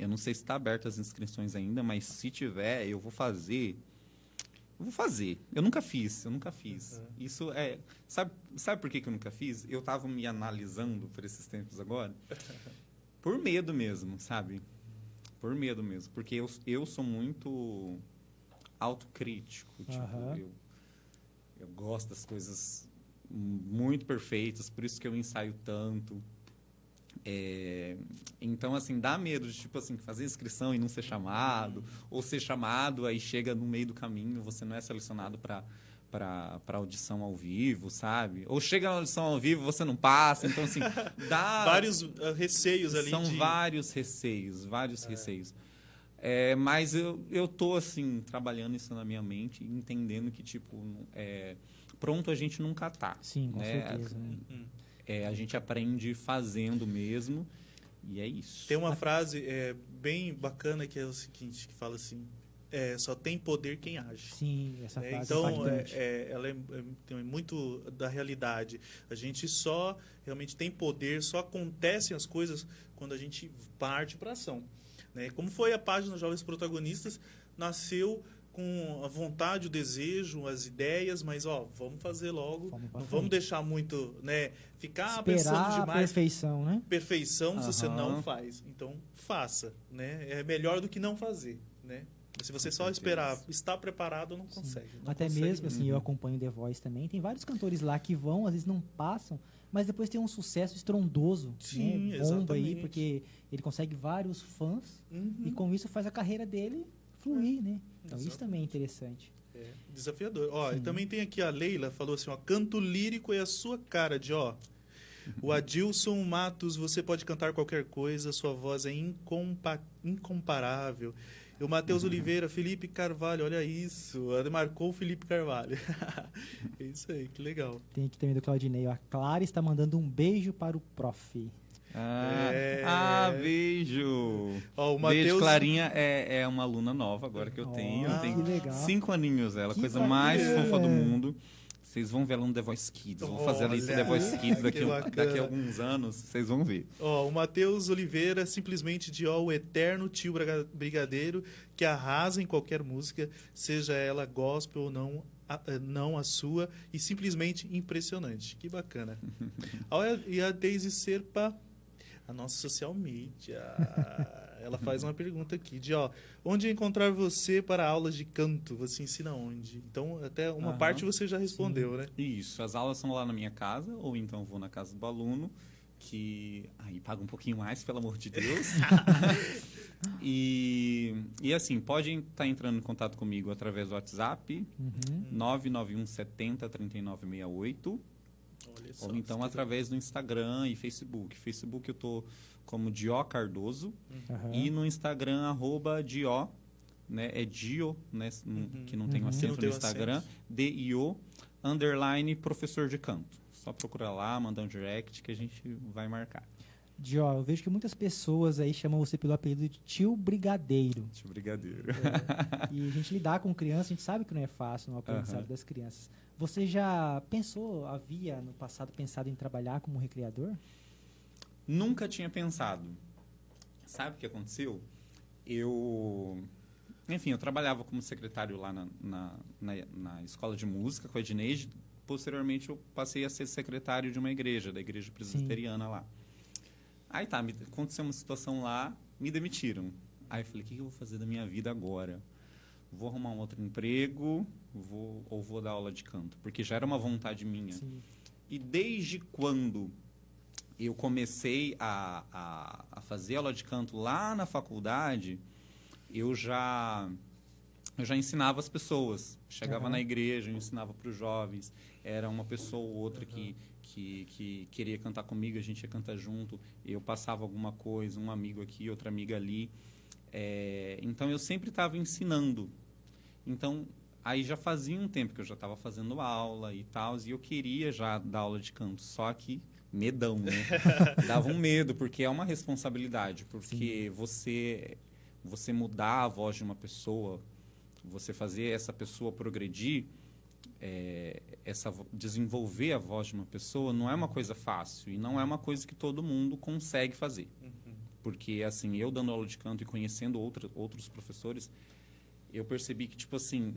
Eu não sei se está aberto as inscrições ainda, mas se tiver, eu vou fazer eu vou fazer. Eu nunca fiz. Uhum. Isso é... Sabe por que eu nunca fiz? Eu estava me analisando por esses tempos agora. Por medo mesmo, sabe? Por medo mesmo. Porque eu sou muito autocrítico. Tipo, eu gosto das coisas muito perfeitas, por isso que eu ensaio tanto. Então, assim, dá medo de, tipo assim, fazer inscrição e não ser chamado, ou ser chamado, aí chega no meio do caminho, você não é selecionado para audição ao vivo, sabe? Ou chega na audição ao vivo, você não passa, então, assim, dá... Vários receios ali. São vários receios. Mas eu tô, assim, trabalhando isso na minha mente, entendendo que, tipo, pronto a gente nunca tá. Sim, com certeza. A gente aprende fazendo mesmo, e é isso. Tem uma frase bem bacana que é o seguinte, que fala assim, só tem poder quem age. Sim, essa frase então, ela tem muito da realidade. A gente só realmente tem poder, só acontecem as coisas quando a gente parte para ação. Né? Como foi a página Jovens Protagonistas, nasceu com a vontade, o desejo, as ideias, mas vamos fazer logo, não vamos deixar muito, né, ficar pensando demais. Perfeição, né? Perfeição se você não faz. Então, faça, né? É melhor do que não fazer, né? Se você só esperar, estar preparado, não consegue. Não Até consegue mesmo, assim, eu acompanho The Voice também, tem vários cantores lá que vão, às vezes não passam, mas depois tem um sucesso estrondoso, sim, né? Bomba exatamente. aí, porque ele consegue vários fãs e com isso faz a carreira dele fluir, né? Então isso também é interessante. Desafiador. E também tem aqui a Leila, falou assim, canto lírico é a sua cara, o Adilson Matos, você pode cantar qualquer coisa, sua voz é incomparável. E o Matheus Oliveira, Felipe Carvalho, olha isso, marcou o Felipe Carvalho. É isso aí, que legal. Tem aqui também do Claudinei, a Clara está mandando um beijo para o prof. Beijo. O Mateus... Beijo, Clarinha é uma aluna nova agora que eu tenho. Tem 5 aninhos, ela, coisa mais fofa do mundo. Vocês vão ver ela no The Voice Kids. Vou fazer ela no The Voice Kids daqui a alguns anos. Vocês vão ver. O Matheus Oliveira, simplesmente o eterno tio brigadeiro que arrasa em qualquer música, seja ela gospel ou não a sua, e simplesmente impressionante. Que bacana. E a Daisy Serpa, a nossa social media, ela faz uma pergunta aqui onde encontrar você para aulas de canto? Você ensina onde? Então, até uma parte você já respondeu, né? Isso, as aulas são lá na minha casa, ou então vou na casa do aluno, que aí paga um pouquinho mais, pelo amor de Deus. E assim, podem estar entrando em contato comigo através do WhatsApp, 991 70 3968. Ou então através do Instagram e Facebook. Facebook eu tô como Dio Cardoso e no Instagram @Dio, né? É Dio, né? Que não tem o acento no Instagram. DIO _ professor de canto. Só procurar lá, mandar um direct que a gente vai marcar. Dio, eu vejo que muitas pessoas aí chamam você pelo apelido de tio Brigadeiro. Tio Brigadeiro. E a gente lidar com criança, a gente sabe que não é fácil no aprendizado das crianças. Você já havia no passado pensado em trabalhar como recreador? Nunca tinha pensado. Sabe o que aconteceu? Eu trabalhava como secretário lá na escola de música com a Edneide. Posteriormente, eu passei a ser secretário de uma igreja, da igreja presbiteriana lá. Aí aconteceu uma situação lá, me demitiram. Aí eu falei, o que eu vou fazer da minha vida agora? Vou arrumar um outro emprego ou vou dar aula de canto? Porque já era uma vontade minha. Sim. E desde quando eu comecei a fazer aula de canto lá na faculdade, eu já ensinava as pessoas. Chegava na igreja, eu ensinava para os jovens. Era uma pessoa ou outra que queria cantar comigo, a gente ia cantar junto. Eu passava alguma coisa, um amigo aqui, outra amiga ali. Então, eu sempre estava ensinando. Então, aí já fazia um tempo que eu já estava fazendo aula e tal, e eu queria já dar aula de canto. Só que, medão, né? Dava um medo, porque é uma responsabilidade. Porque você mudar a voz de uma pessoa, você fazer essa pessoa progredir, desenvolver a voz de uma pessoa não é uma coisa fácil e não é uma coisa que todo mundo consegue fazer. Porque, assim, eu dando aula de canto e conhecendo outros professores, eu percebi que, tipo assim,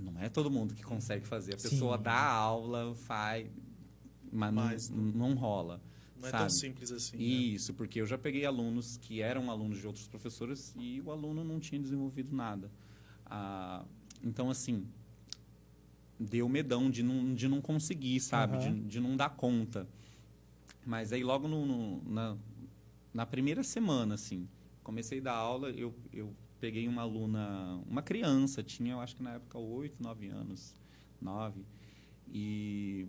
não é todo mundo que consegue fazer. A Sim. pessoa dá aula, faz, mas não rola. Não é sabe? tão simples assim. Né? Isso, porque eu já peguei alunos que eram alunos de outros professores e o aluno não tinha desenvolvido nada. Então, assim, deu medão de não conseguir, sabe? De não dar conta. Mas aí, logo na primeira semana, assim, comecei a dar aula, eu peguei uma aluna, uma criança, tinha, eu acho que na época, 8, 9 anos, 9, e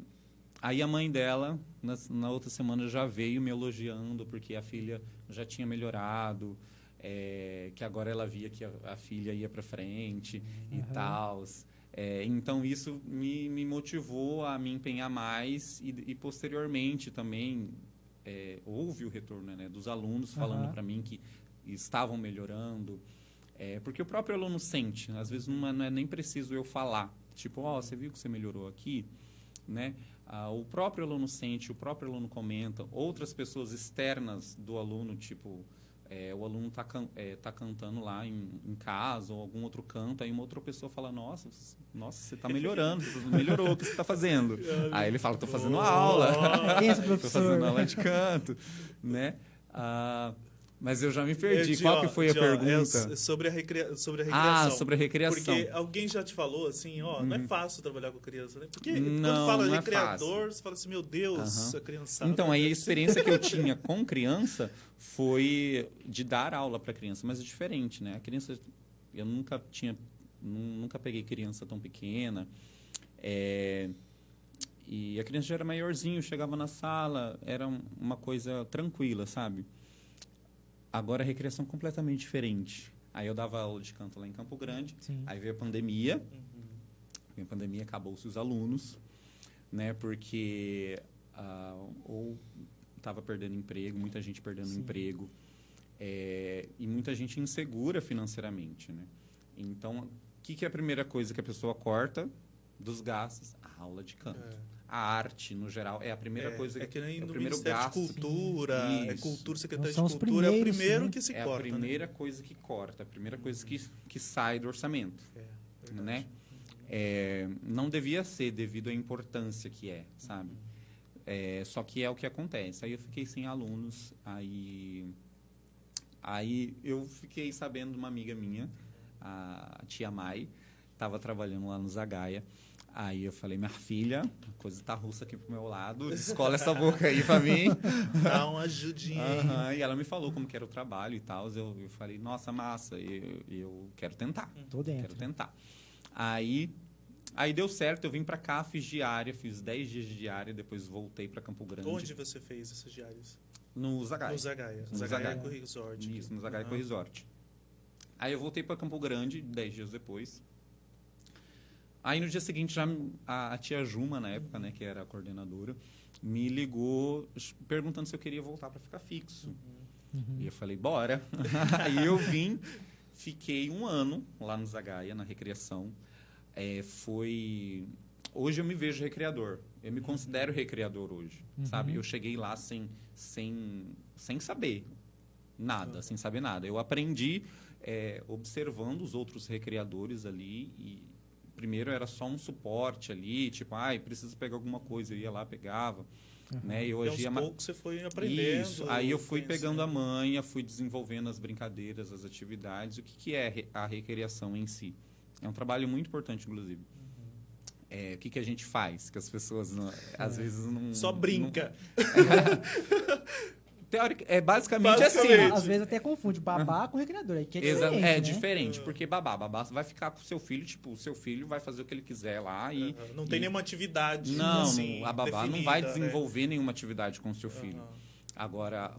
aí a mãe dela, na outra semana, já veio me elogiando, porque a filha já tinha melhorado, que agora ela via que a filha ia para frente e tal. Então, isso me motivou a me empenhar mais e posteriormente também houve o retorno, né, dos alunos falando para mim que estavam melhorando. Porque o próprio aluno sente, às vezes não é nem preciso eu falar. Tipo, você viu que você melhorou aqui? Né? O próprio aluno sente, o próprio aluno comenta. Outras pessoas externas do aluno, tipo, o aluno está cantando lá em casa ou algum outro canto, aí uma outra pessoa fala, nossa, você está melhorando, melhorou, o que você está fazendo? Aí ele fala, estou fazendo aula, estou fazendo aula de canto, né? Mas eu já me perdi. Qual que foi a pergunta? Sobre a recreação. Sobre a recreação. Porque alguém já te falou assim, não é fácil trabalhar com criança, né? Porque não, quando fala não recreador, você fala assim, meu Deus, a criançada. Então, aí a experiência que eu tinha com criança foi de dar aula para criança, mas é diferente, né? A criança, eu nunca peguei criança tão pequena. E a criança já era maiorzinho, chegava na sala, era uma coisa tranquila, sabe? Agora a recreação completamente diferente. Aí eu dava aula de canto lá em Campo Grande. Sim. Aí veio a pandemia. Veio a pandemia, acabou-se os alunos, né? Porque ou estava perdendo emprego, muita gente perdendo emprego. E muita gente insegura financeiramente, né? Então, o que é a primeira coisa que a pessoa corta dos gastos? A aula de canto. A arte, no geral, é a primeira coisa que nem é o no primeiro Ministério gasto. de Cultura, Isso. Secretaria São de os Cultura, é o primeiros, primeiro né? que se É corta. a primeira coisa que corta, a primeira coisa que sai do orçamento. Né? Não devia ser devido à importância que sabe? Só que é o que acontece. Aí eu fiquei sem alunos, aí eu fiquei sabendo de uma amiga minha, a tia Mai, estava trabalhando lá no Zagaia. Aí eu falei, minha filha, a coisa tá russa aqui pro meu lado, descola essa boca aí pra mim. Dá uma ajudinha aí. E ela me falou como que era o trabalho e tal. Eu falei, nossa, massa, eu quero tentar. Tô dentro. Quero tentar. Aí deu certo, eu vim pra cá, fiz diária, fiz 10 dias de diária, depois voltei pra Campo Grande. Onde você fez essas diárias? No Zagaia. No Zagaia. No Zagaia Eco Resort. Isso, no Zagaia Eco Resort. Aí eu voltei pra Campo Grande, 10 dias depois. Aí no dia seguinte, já a tia Juma, na época, né, que era a coordenadora, me ligou perguntando se eu queria voltar para ficar fixo. E eu falei, bora. Aí eu vim, fiquei 1 ano lá no Zagaia, na recreação. Hoje eu me vejo recreador. Eu me considero recreador hoje, sabe? Eu cheguei lá sem saber nada, sem saber nada. Eu aprendi observando os outros recreadores ali e primeiro era só um suporte ali, tipo, preciso pegar alguma coisa, eu ia lá, pegava, né? Eu agia aos poucos você foi aprendendo. Isso, aí eu fui pegando a manha, fui desenvolvendo as brincadeiras, as atividades. O que é a recreação em si? É um trabalho muito importante, inclusive. O que a gente faz? Que as pessoas, às vezes, não... Só brinca. Basicamente assim. Às vezes até confunde babá com recreador. Aí que é diferente, né? Diferente, porque babá você vai ficar com o seu filho, tipo, o seu filho vai fazer o que ele quiser lá e... Não tem nenhuma atividade, não, assim, a babá definida, não vai desenvolver nenhuma atividade com o seu filho. Agora,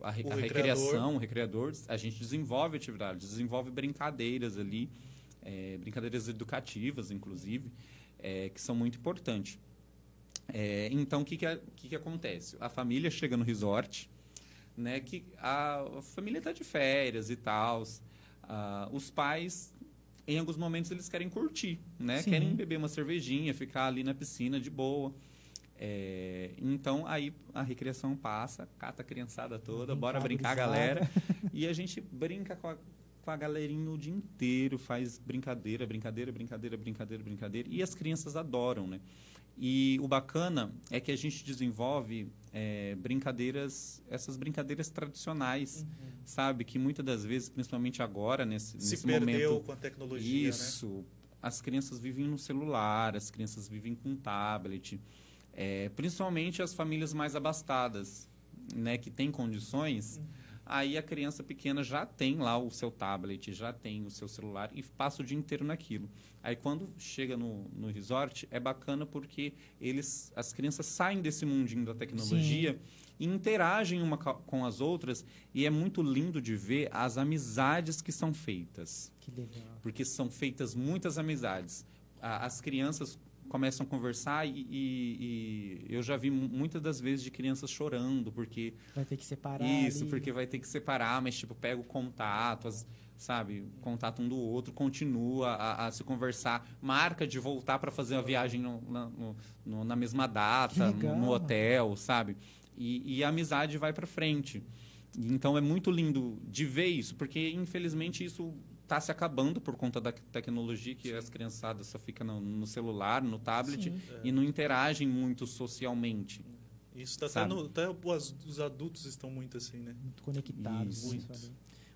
a recreação, o recreador, a gente desenvolve atividades, desenvolve brincadeiras ali, brincadeiras educativas, inclusive, que são muito importantes. Então, o que acontece? A família chega no resort, né, que a família está de férias e tal. Os pais, em alguns momentos, eles querem curtir, né? Querem beber uma cervejinha, ficar ali na piscina de boa. Então, aí a recreação passa, cata a criançada toda, bora brincar, galera. E a gente brinca com com a galerinha o dia inteiro, faz brincadeira. E as crianças adoram, né? E o bacana é que a gente desenvolve essas brincadeiras tradicionais, sabe? Que muitas das vezes, principalmente agora, nesse perdeu momento... com a tecnologia, Isso. né? As crianças vivem no celular, as crianças vivem com tablet. Principalmente as famílias mais abastadas, né? Que têm condições... Aí a criança pequena já tem lá o seu tablet, já tem o seu celular e passa o dia inteiro naquilo. Aí quando chega no resort, é bacana porque as crianças saem desse mundinho da tecnologia e interagem uma com as outras. E é muito lindo de ver as amizades que são feitas. Que legal. Porque são feitas muitas amizades. As crianças começam a conversar e eu já vi muitas das vezes de crianças chorando porque vai ter que separar porque vai ter que separar, mas tipo pega o contato, sabe, contato um do outro, continua a se conversar, marca de voltar para fazer a viagem na mesma data, no hotel, sabe, e a amizade vai para frente. Então é muito lindo de ver isso, porque infelizmente isso está se acabando por conta da tecnologia, que as criançadas só ficam no celular, no tablet, e não interagem muito socialmente. Isso está até os adultos estão muito assim, né? Muito conectados.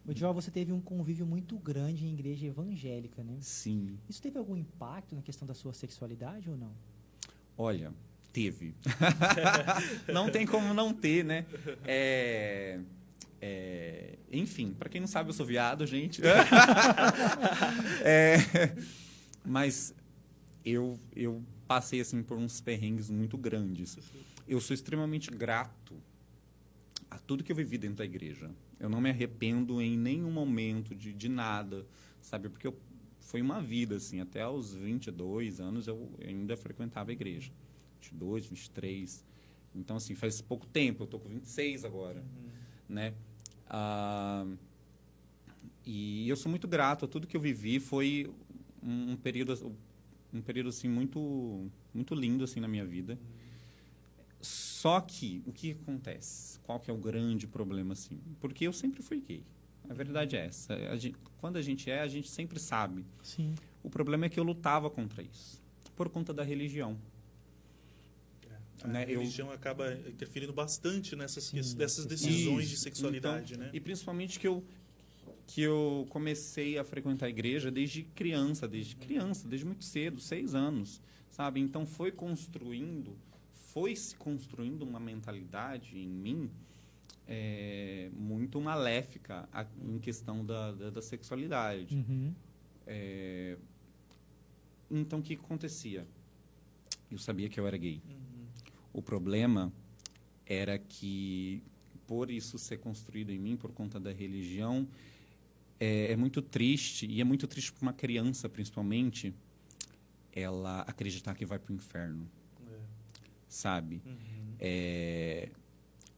O João, você teve um convívio muito grande em igreja evangélica, né? Sim. Isso teve algum impacto na questão da sua sexualidade ou não? Olha, teve. Não tem como não ter, né? Enfim, para quem não sabe, eu sou viado, gente. Mas eu passei assim por uns perrengues muito grandes. Eu sou extremamente grato a tudo que eu vivi dentro da igreja. Eu não me arrependo em nenhum momento de nada, sabe? Porque foi uma vida, assim, até aos 22 anos eu ainda frequentava a igreja. 22, 23. Então, assim, faz pouco tempo, eu tô com 26 agora, né? E eu sou muito grato a tudo que eu vivi. Foi um período assim muito muito lindo assim na minha vida. Só que o que acontece? Qual que é o grande problema assim? Porque eu sempre fui gay. A verdade é essa. Quando a gente sempre sabe. Sim. O problema é que eu lutava contra isso por conta da religião. A religião acaba interferindo bastante dessas decisões de sexualidade, então, né? E principalmente que eu comecei a frequentar a igreja desde muito cedo, 6 anos, sabe? Então foi se construindo uma mentalidade em mim muito maléfica em questão da sexualidade. Então o que acontecia? Eu sabia que eu era gay. O problema era que, por isso ser construído em mim, por conta da religião, é muito triste, e é muito triste para uma criança, principalmente, ela acreditar que vai para o inferno. Sabe?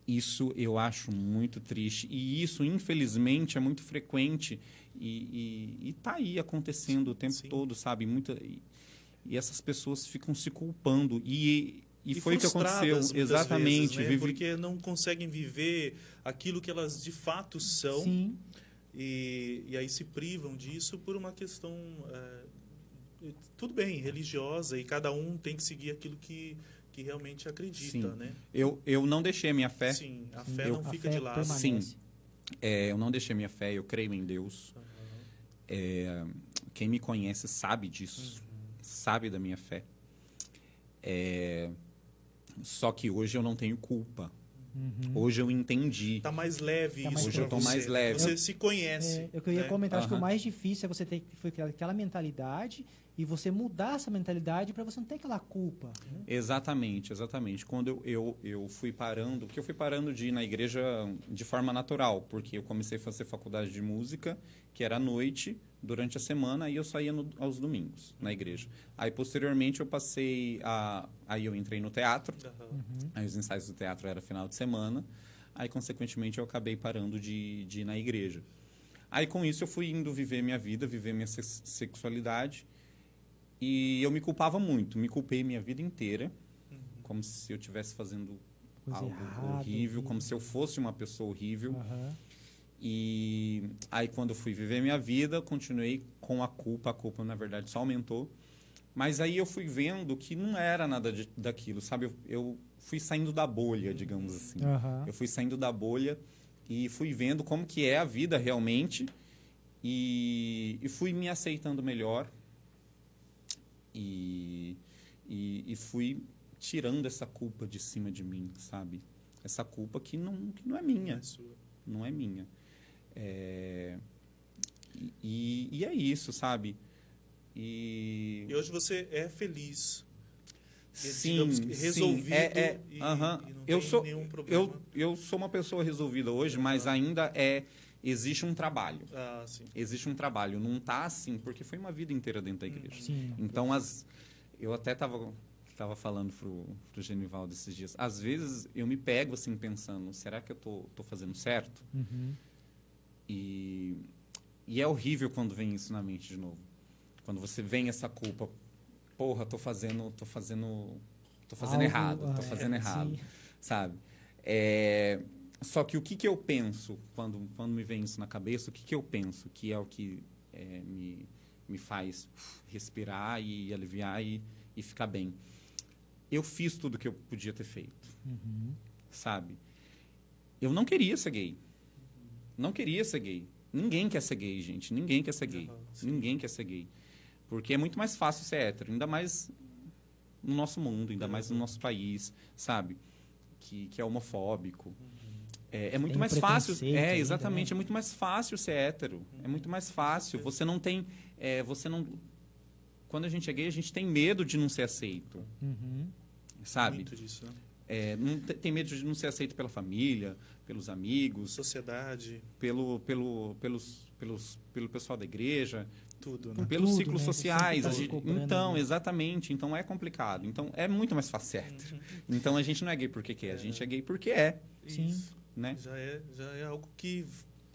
Isso eu acho muito triste. E isso, infelizmente, é muito frequente. E está aí acontecendo o tempo todo, sabe? E essas pessoas ficam se culpando. E foi o que aconteceu, exatamente. Vezes, né? Porque não conseguem viver aquilo que elas de fato são. Sim. E aí se privam disso por uma questão, tudo bem, religiosa, e cada um tem que seguir aquilo que realmente acredita. Sim. Né? Eu não deixei a minha fé. Sim, a fé não fica de lado. Permanece. Sim, eu não deixei a minha fé, eu creio em Deus. Quem me conhece sabe disso, sabe da minha fé. Só que hoje eu não tenho culpa. Hoje eu entendi. Está mais leve isso. Hoje eu estou mais leve. Você se conhece. Eu queria comentar, acho que o mais difícil é você ter aquela mentalidade e você mudar essa mentalidade para você não ter aquela culpa. Né? Exatamente. Quando eu fui parando, porque eu fui parando de ir na igreja de forma natural, porque eu comecei a fazer faculdade de música, que era à noite, durante a semana, e eu saía aos domingos na igreja. Aí, posteriormente, eu passei aí eu entrei no teatro, aí os ensaios do teatro era final de semana, aí, consequentemente, eu acabei parando de ir na igreja. Aí, com isso, eu fui indo viver minha vida, viver minha sexualidade, e eu me culpava muito, me culpei minha vida inteira, como se eu estivesse fazendo coisa algo errada, horrível, como se eu fosse uma pessoa horrível. E aí, quando eu fui viver minha vida, continuei com a culpa. A culpa, na verdade, só aumentou. Mas aí eu fui vendo que não era nada daquilo, sabe? Eu fui saindo da bolha, digamos assim. Aham. Eu fui saindo da bolha e fui vendo como que é a vida realmente. E fui me aceitando melhor. E fui tirando essa culpa de cima de mim, sabe? Essa culpa que não é minha. É sua. Não é minha. E é isso, sabe? E hoje você é feliz. Sim, Digamos que resolvido sim. e Aham. não Eu tem sou, nenhum problema. eu sou uma pessoa resolvida hoje, mas ainda existe um trabalho. Ah, sim. Existe um trabalho. Não tá assim, porque foi uma vida inteira dentro da igreja. Sim. Então, eu até tava falando pro Genivaldo esses dias. Às vezes, eu me pego assim, pensando, será que eu tô fazendo certo? Uhum. E é horrível quando vem isso na mente de novo. Quando você vem essa culpa, porra, tô fazendo Algo, errado, tô fazendo errado, sim. sabe? Só que o que eu penso quando me vem isso na cabeça, o que eu penso que é o que me faz respirar e aliviar e ficar bem? Eu fiz tudo que eu podia ter feito, Uhum. sabe? Eu não queria ser gay. Não queria ser gay. Ninguém quer ser gay, gente. Ninguém quer ser gay. Sim. Ninguém quer ser gay. Porque é muito mais fácil ser hétero. Ainda mais no nosso mundo, ainda mais no nosso país, sabe? Que é homofóbico. É muito Tem mais o fácil. preconceito ainda, Exatamente. né? É muito mais fácil ser hétero. É muito mais fácil. Você não tem... você não... Quando a gente é gay, a gente tem medo de não ser aceito. Uhum. Sabe? Muito disso, né? Tem medo de não ser aceito pela família, pelos amigos, Sociedade, pelo pessoal da igreja, tudo, né? pelos Tudo, ciclos né? sociais. Você sempre tá se cobrando, Então, né? exatamente. Então, é complicado. Então, é muito mais fácil ser hétero. Então, a gente não é gay porque quer. A gente é gay porque é, Sim. Isso. né? Já é algo que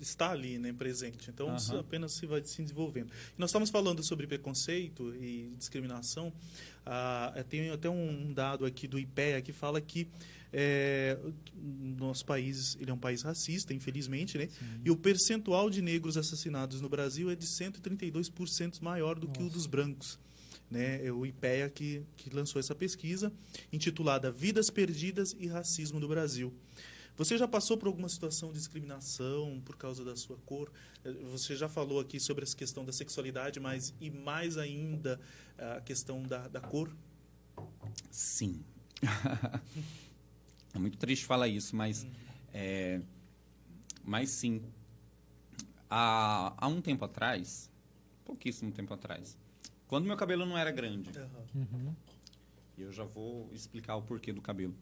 está ali, né, presente. Então, isso Aham. apenas se vai se desenvolvendo. E nós estamos falando sobre preconceito e discriminação. Tem até um dado aqui do IPEA que fala que nosso país ele é um país racista, infelizmente, né? Sim. E o percentual de negros assassinados no Brasil é de 132% maior do que o Nossa. dos brancos. Né? É o IPEA que lançou essa pesquisa, intitulada Vidas Perdidas e Racismo no Brasil. Você já passou por alguma situação de discriminação por causa da sua cor? Você já falou aqui sobre essa questão da sexualidade, mas e mais ainda a questão da cor? Sim. É muito triste falar isso, mas sim. Há um tempo atrás, pouquíssimo tempo atrás, quando meu cabelo não era grande, Uhum. e eu já vou explicar o porquê do cabelo.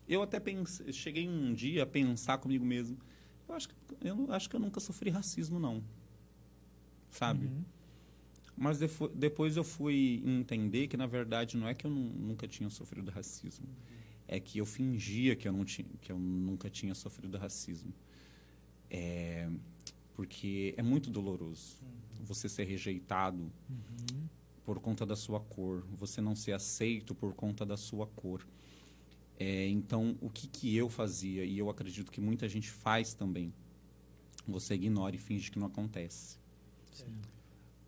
Eu até cheguei um dia a pensar comigo mesmo, eu acho que eu nunca sofri racismo, não. Sabe? Uhum. Mas depois eu fui entender que, na verdade, não é que eu nunca tinha sofrido racismo. É que eu fingia que eu nunca tinha sofrido racismo. Porque é muito doloroso você ser rejeitado Uhum. por conta da sua cor, você não ser aceito por conta da sua cor. Então, o que eu fazia, e eu acredito que muita gente faz também, você ignora e finge que não acontece. Sim.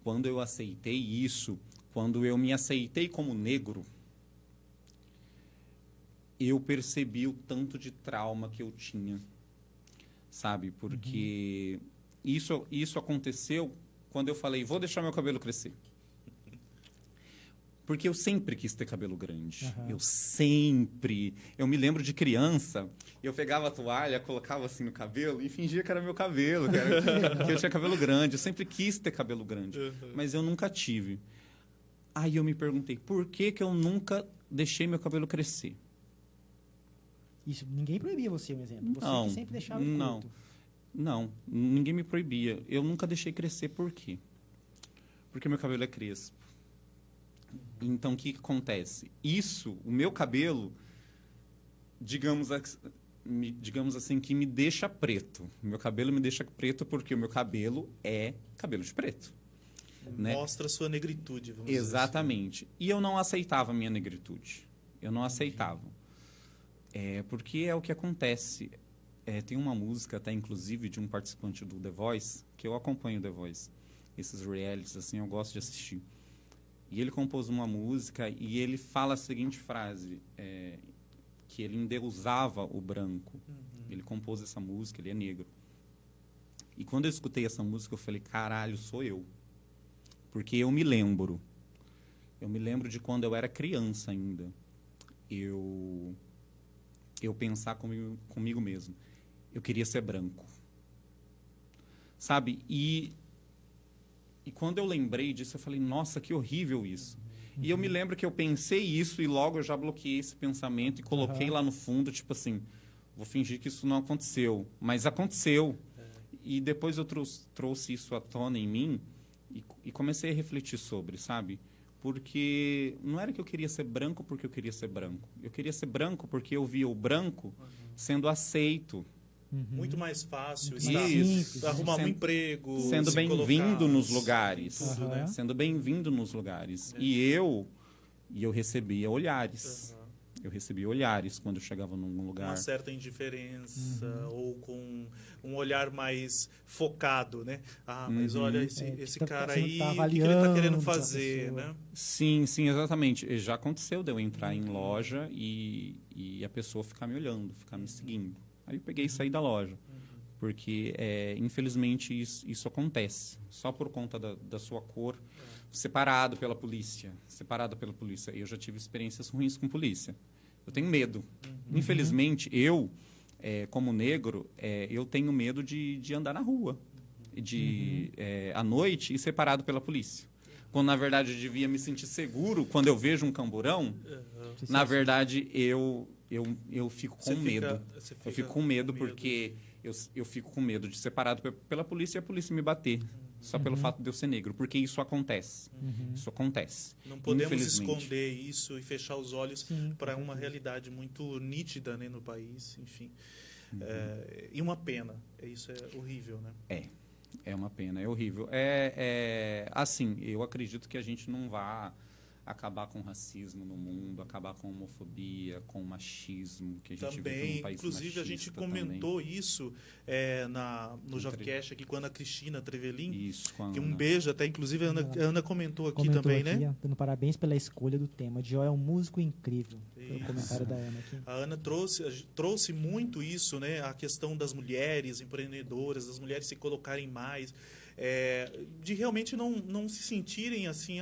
Quando eu aceitei isso, quando eu me aceitei como negro, eu percebi o tanto de trauma que eu tinha, sabe? Porque isso aconteceu quando eu falei, vou deixar meu cabelo crescer. Porque eu sempre quis ter cabelo grande. Aham. Eu me lembro de criança, eu pegava a toalha, colocava assim no cabelo e fingia que era meu cabelo, que eu tinha cabelo grande. Eu sempre quis ter cabelo grande, mas eu nunca tive. Aí eu me perguntei, por que eu nunca deixei meu cabelo crescer? Isso, ninguém proibia você, um exemplo. Você Não, que sempre deixava ele não. curto. Não, ninguém me proibia. Eu nunca deixei crescer, por quê? Porque meu cabelo é crespo. Então, o que acontece? O meu cabelo, digamos assim, que me deixa preto. Meu cabelo me deixa preto porque o meu cabelo é cabelo de preto. Né? Mostra a sua negritude, vamos dizer assim. Exatamente. E eu não aceitava a minha negritude. Eu não aceitava. Porque é o que acontece. Tem uma música, até inclusive, de um participante do The Voice, que eu acompanho o The Voice. Esses realities, assim, eu gosto de assistir. E ele compôs uma música e ele fala a seguinte frase, que ele endeusava o branco. Ele compôs essa música, ele é negro. E quando eu escutei essa música, eu falei, caralho, sou eu. Porque eu me lembro de quando eu era criança ainda. Eu pensar comigo mesmo. Eu queria ser branco. Sabe? E quando eu lembrei disso, eu falei, nossa, que horrível isso. E eu me lembro que eu pensei isso e logo eu já bloqueei esse pensamento e coloquei lá no fundo, tipo assim, vou fingir que isso não aconteceu. Mas aconteceu. E depois eu trouxe isso à tona em mim e comecei a refletir sobre, sabe? Porque não era que eu queria ser branco porque eu queria ser branco. Eu queria ser branco porque eu via o branco sendo aceito. Muito mais fácil arrumar um emprego, sendo bem-vindo nos lugares, tudo, né? sendo bem-vindo nos lugares. E eu recebia olhares. Eu recebia olhares quando eu chegava num lugar. Uma certa indiferença ou com um olhar mais focado, né? Ah, mas olha esse cara aí, o que ele está querendo fazer, né? Sim, exatamente. Já aconteceu de eu entrar em loja e a pessoa ficar me olhando, ficar me seguindo. Aí eu peguei e saí da loja. Porque, infelizmente, isso acontece. Só por conta da sua cor, separado pela polícia. Eu já tive experiências ruins com polícia. Eu tenho medo. Infelizmente, eu, como negro, eu tenho medo de andar na rua. À noite e separado pela polícia. Quando, na verdade, eu devia me sentir seguro quando eu vejo um camburão. Na verdade, eu fico com medo. Eu fico com medo porque eu fico com medo de ser parado pela polícia e a polícia me bater. Só pelo fato de eu ser negro. Porque isso acontece. Isso acontece. Não podemos esconder isso e fechar os olhos para uma realidade muito nítida, né, no país. Enfim. E uma pena. Isso é horrível, né? É uma pena. É horrível. Assim, eu acredito que a gente não vá acabar com o racismo no mundo, acabar com a homofobia, com o machismo que a gente vive num país inclusive, a gente comentou isso no Jovecast aqui com a Ana Cristina Trevelin. Isso, com a que Ana. Um beijo, até inclusive a Ana comentou aqui também, né? Dando parabéns pela escolha do tema. Jó é um músico incrível. Foi o comentário da Ana aqui. A Ana trouxe muito isso, né? A questão das mulheres empreendedoras, das mulheres se colocarem mais, de realmente não se sentirem assim,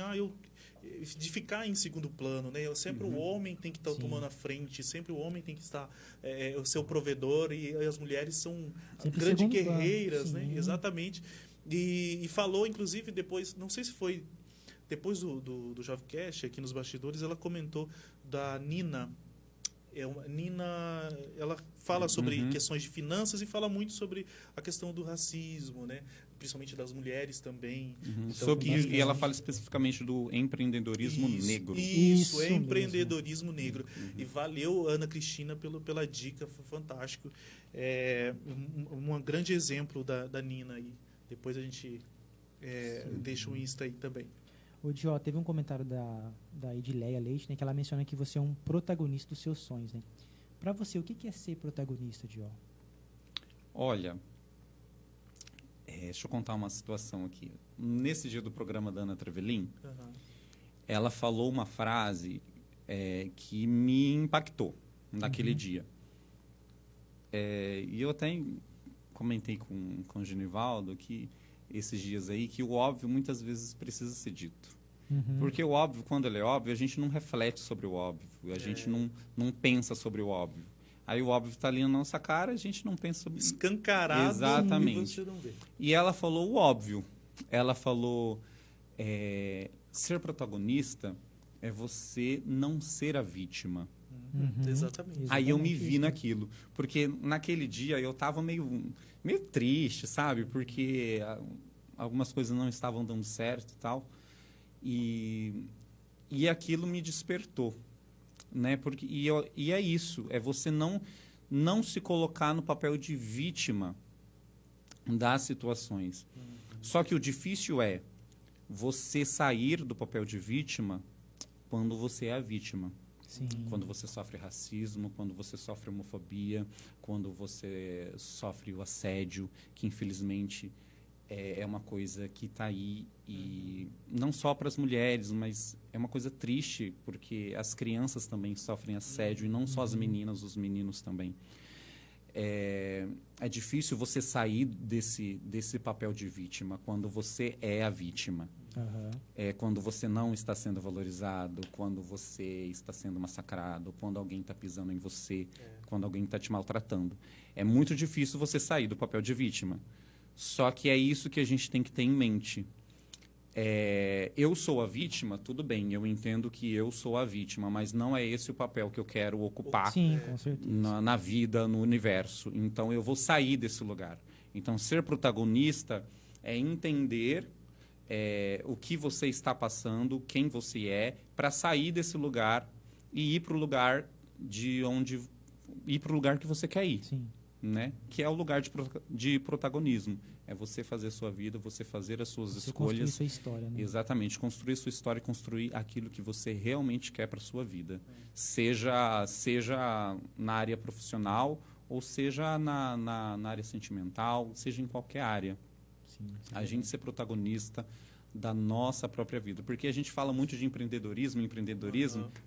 de ficar em segundo plano, né? Sempre o homem tem que estar tomando a frente, sempre o homem tem que estar o seu provedor e as mulheres são sempre grandes guerreiras, plano, né? Exatamente. E falou, inclusive, depois, não sei se foi depois do Jovecast, aqui nos bastidores, ela comentou da Nina. Nina, ela fala sobre questões de finanças e fala muito sobre a questão do racismo, né? Principalmente das mulheres também. Então, e ela fala especificamente do empreendedorismo negro. Isso, empreendedorismo negro. E valeu, Ana Cristina, pela dica, foi fantástico. Um grande exemplo da Nina aí. Depois a gente deixa o Insta aí também. O Jó, teve um comentário da Edileia Leite, né, que ela menciona que você é um protagonista dos seus sonhos, né? Para você, o que é ser protagonista, Jó? Olha, deixa eu contar uma situação aqui. Nesse dia do programa da Ana Trevelin, ela falou uma frase que me impactou naquele dia. E eu até comentei com o Genivaldo que esses dias aí, que o óbvio muitas vezes precisa ser dito. Porque o óbvio, quando ele é óbvio, a gente não reflete sobre o óbvio, a gente não pensa sobre o óbvio. Aí o óbvio está ali na nossa cara, a gente não pensa sobre... Escancarado. Exatamente. E você não vê. E ela falou o óbvio. Ela falou, ser protagonista é você não ser a vítima. Exatamente. Aí eu me vi naquilo. Porque naquele dia eu estava meio triste, sabe? Porque algumas coisas não estavam dando certo e tal. E aquilo me despertou. Né? E é isso. É você não se colocar no papel de vítima das situações. Só que o difícil é você sair do papel de vítima quando você é a vítima. Sim. Quando você sofre racismo, quando você sofre homofobia, quando você sofre o assédio, que infelizmente é uma coisa que está aí, e não só para as mulheres, mas é uma coisa triste, porque as crianças também sofrem assédio, e não só as meninas, os meninos também. É difícil você sair desse papel de vítima quando você é a vítima. Aham. Quando você não está sendo valorizado, quando você está sendo massacrado, quando alguém está pisando em você, quando alguém está te maltratando. É muito difícil você sair do papel de vítima. Só que é isso que a gente tem que ter em mente. Eu sou a vítima, tudo bem, eu entendo que eu sou a vítima, mas não é esse o papel que eu quero ocupar Sim, com certeza. na vida, no universo. Então, eu vou sair desse lugar. Então, ser protagonista é entender o que você está passando, quem você é, para sair desse lugar e ir para o lugar que você quer ir. Sim. Né? Que é o lugar de protagonismo. É você fazer a sua vida, você fazer as suas Você escolhas. construir sua história, né? Exatamente. Construir sua história e construir aquilo que você realmente quer para a sua vida. Seja na área profissional ou seja na área sentimental, seja em qualquer área. Sim, A gente ser protagonista da nossa própria vida. Porque a gente fala muito de empreendedorismo,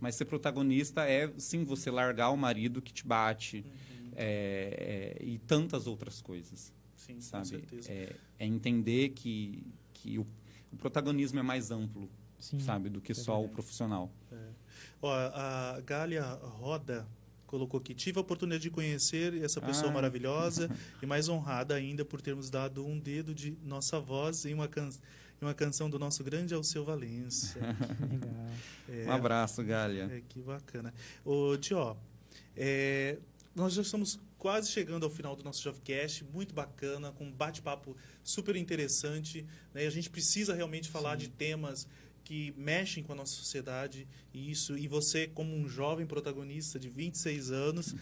mas ser protagonista é, sim, você largar o marido que te bate, e tantas outras coisas. Sim, sabe? com certeza. É entender que o protagonismo é mais amplo, Sim, sabe, do que isso é só o verdade. profissional. Ó, a Gália Roda colocou que tive a oportunidade de conhecer essa pessoa maravilhosa e mais honrada ainda por termos dado um dedo de nossa voz em uma canção do nosso grande Alceu Valença. Legal. Um abraço, Gália. Que bacana. Ô, Dió, nós já estamos quase chegando ao final do nosso Jovecast, muito bacana, com um bate-papo super interessante, né? A gente precisa realmente falar de temas que mexem com a nossa sociedade, e você, como um jovem protagonista de 26 anos,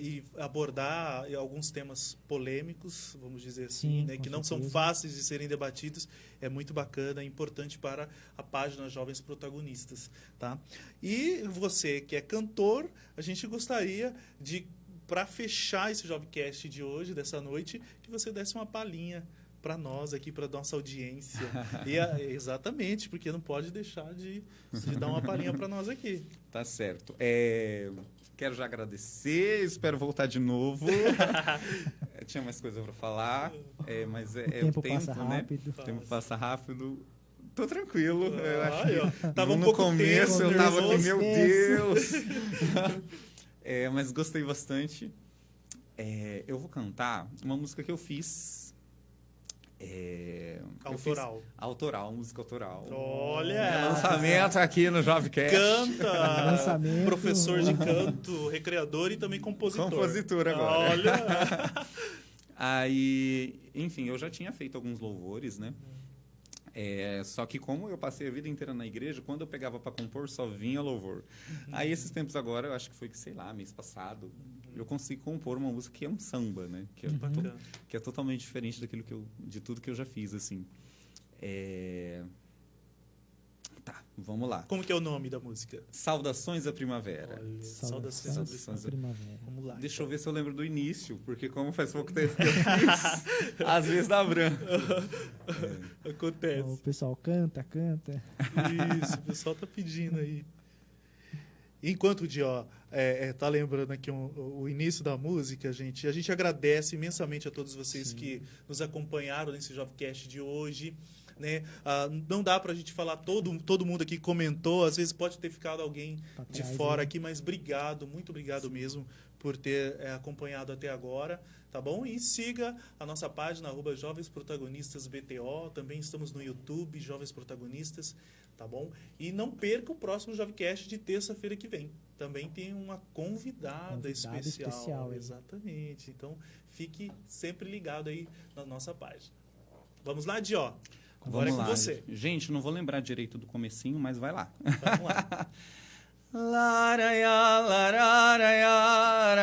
e abordar alguns temas polêmicos, vamos dizer assim, Sim, né, com que não são certeza. fáceis de serem debatidos, é muito bacana, é importante para a página Jovens Protagonistas, tá? E você que é cantor, a gente gostaria de, para fechar esse Jovecast de hoje, dessa noite, que você desse uma palhinha para nós aqui, para nossa audiência. Exatamente, porque não pode deixar de dar uma palhinha para nós aqui. Tá certo. Quero já agradecer, espero voltar de novo. Tinha mais coisa para falar, mas O tempo passa né? rápido. O tempo passa rápido. Tô tranquilo. Eu acho que tava um no pouco começo tenso, eu tava aqui, nervoso. meu Deus. Mas gostei bastante. Eu vou cantar uma música que eu fiz. Autoral. Autoral, música autoral. Olha! Lançamento aqui no Jovecast. Canta! Lançamento. Professor de canto, recreador e também compositor. Compositor agora. Olha! Aí, enfim, eu já tinha feito alguns louvores, né? Só que como eu passei a vida inteira na igreja, quando eu pegava para compor, só vinha louvor. Aí, esses tempos agora, eu acho que foi, sei lá, mês passado, eu consegui compor uma música que é um samba, né? Bacana. Que é totalmente diferente de tudo que eu já fiz, assim. Tá, vamos lá. Como que é o nome da música? Saudações à Primavera. Olha, Saudações saudações. à primavera. Vamos lá. Deixa eu ver se eu lembro do início, porque como faz pouco tempo que eu fiz, às vezes dá branco. Acontece. O pessoal canta. Isso, o pessoal tá pedindo aí. Enquanto o Dió tá lembrando aqui o início da música, a gente agradece imensamente a todos vocês que nos acompanharam nesse Jovecast de hoje. Né? Não dá para a gente falar, todo mundo aqui comentou, às vezes pode ter ficado alguém Pra de trás, fora né? aqui, mas obrigado, muito obrigado mesmo por ter acompanhado até agora, tá bom? E siga a nossa página, @JovensProtagonistasBTO, também estamos no YouTube, Jovens Protagonistas, tá bom? E não perca o próximo Jovecast de terça-feira que vem. Também tem uma convidada especial. hein? Exatamente. Então, fique sempre ligado aí na nossa página. Vamos lá, Dió. Agora Vamos é com lá. você. Gente, não vou lembrar direito do comecinho, mas vai lá. Vamos lá. Laraya, lararayara,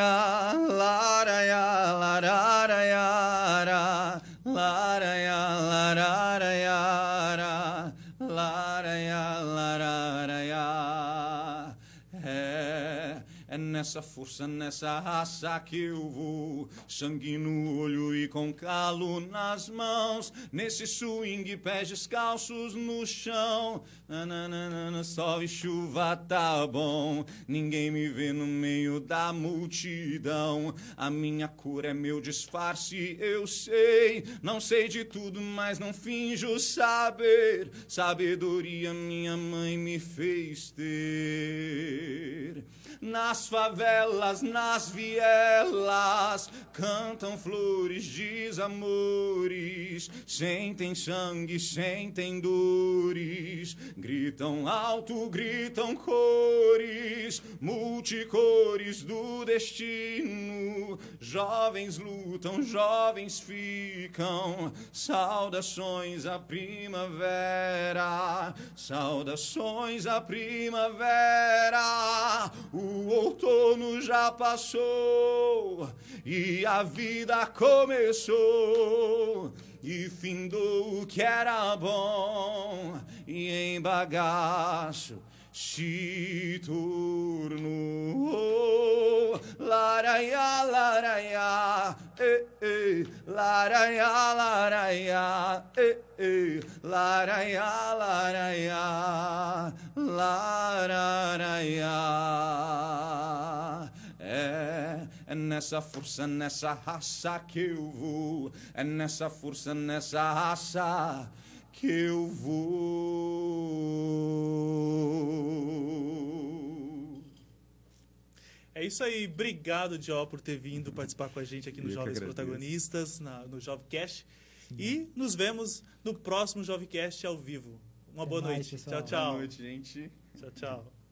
laraya, lararayara, laraya, lararayara, laraya, lararaya. nessa força, nessa raça que eu vou. Sangue no olho e com calo nas mãos. Nesse swing, pés descalços no chão. Nananana, sol e chuva tá bom. Ninguém me vê no meio da multidão. A minha cor é meu disfarce, eu sei. Não sei de tudo, mas não finjo saber. Sabedoria minha mãe me fez ter. Nas favelas, nas vielas, cantam flores, desamores, sentem sangue, sentem dores, gritam alto, gritam cores, multicores do destino. Jovens lutam, jovens ficam, saudações à primavera, saudações à primavera. O outono já passou e a vida começou e findou o que era bom e em bagaço se tornou. Laraiá, laraiá, laraiá, laraiá, laraiá, laraiá, laraiá. É nessa força, nessa raça que eu vou. É nessa força, nessa raça que eu vou. É isso aí. Obrigado, Dió, por ter vindo participar com a gente aqui no Jovens Protagonistas, no Jovcast. E nos vemos no próximo Jovcast ao vivo. Uma boa noite. pessoal. Tchau, tchau. Boa noite, gente. Tchau, tchau.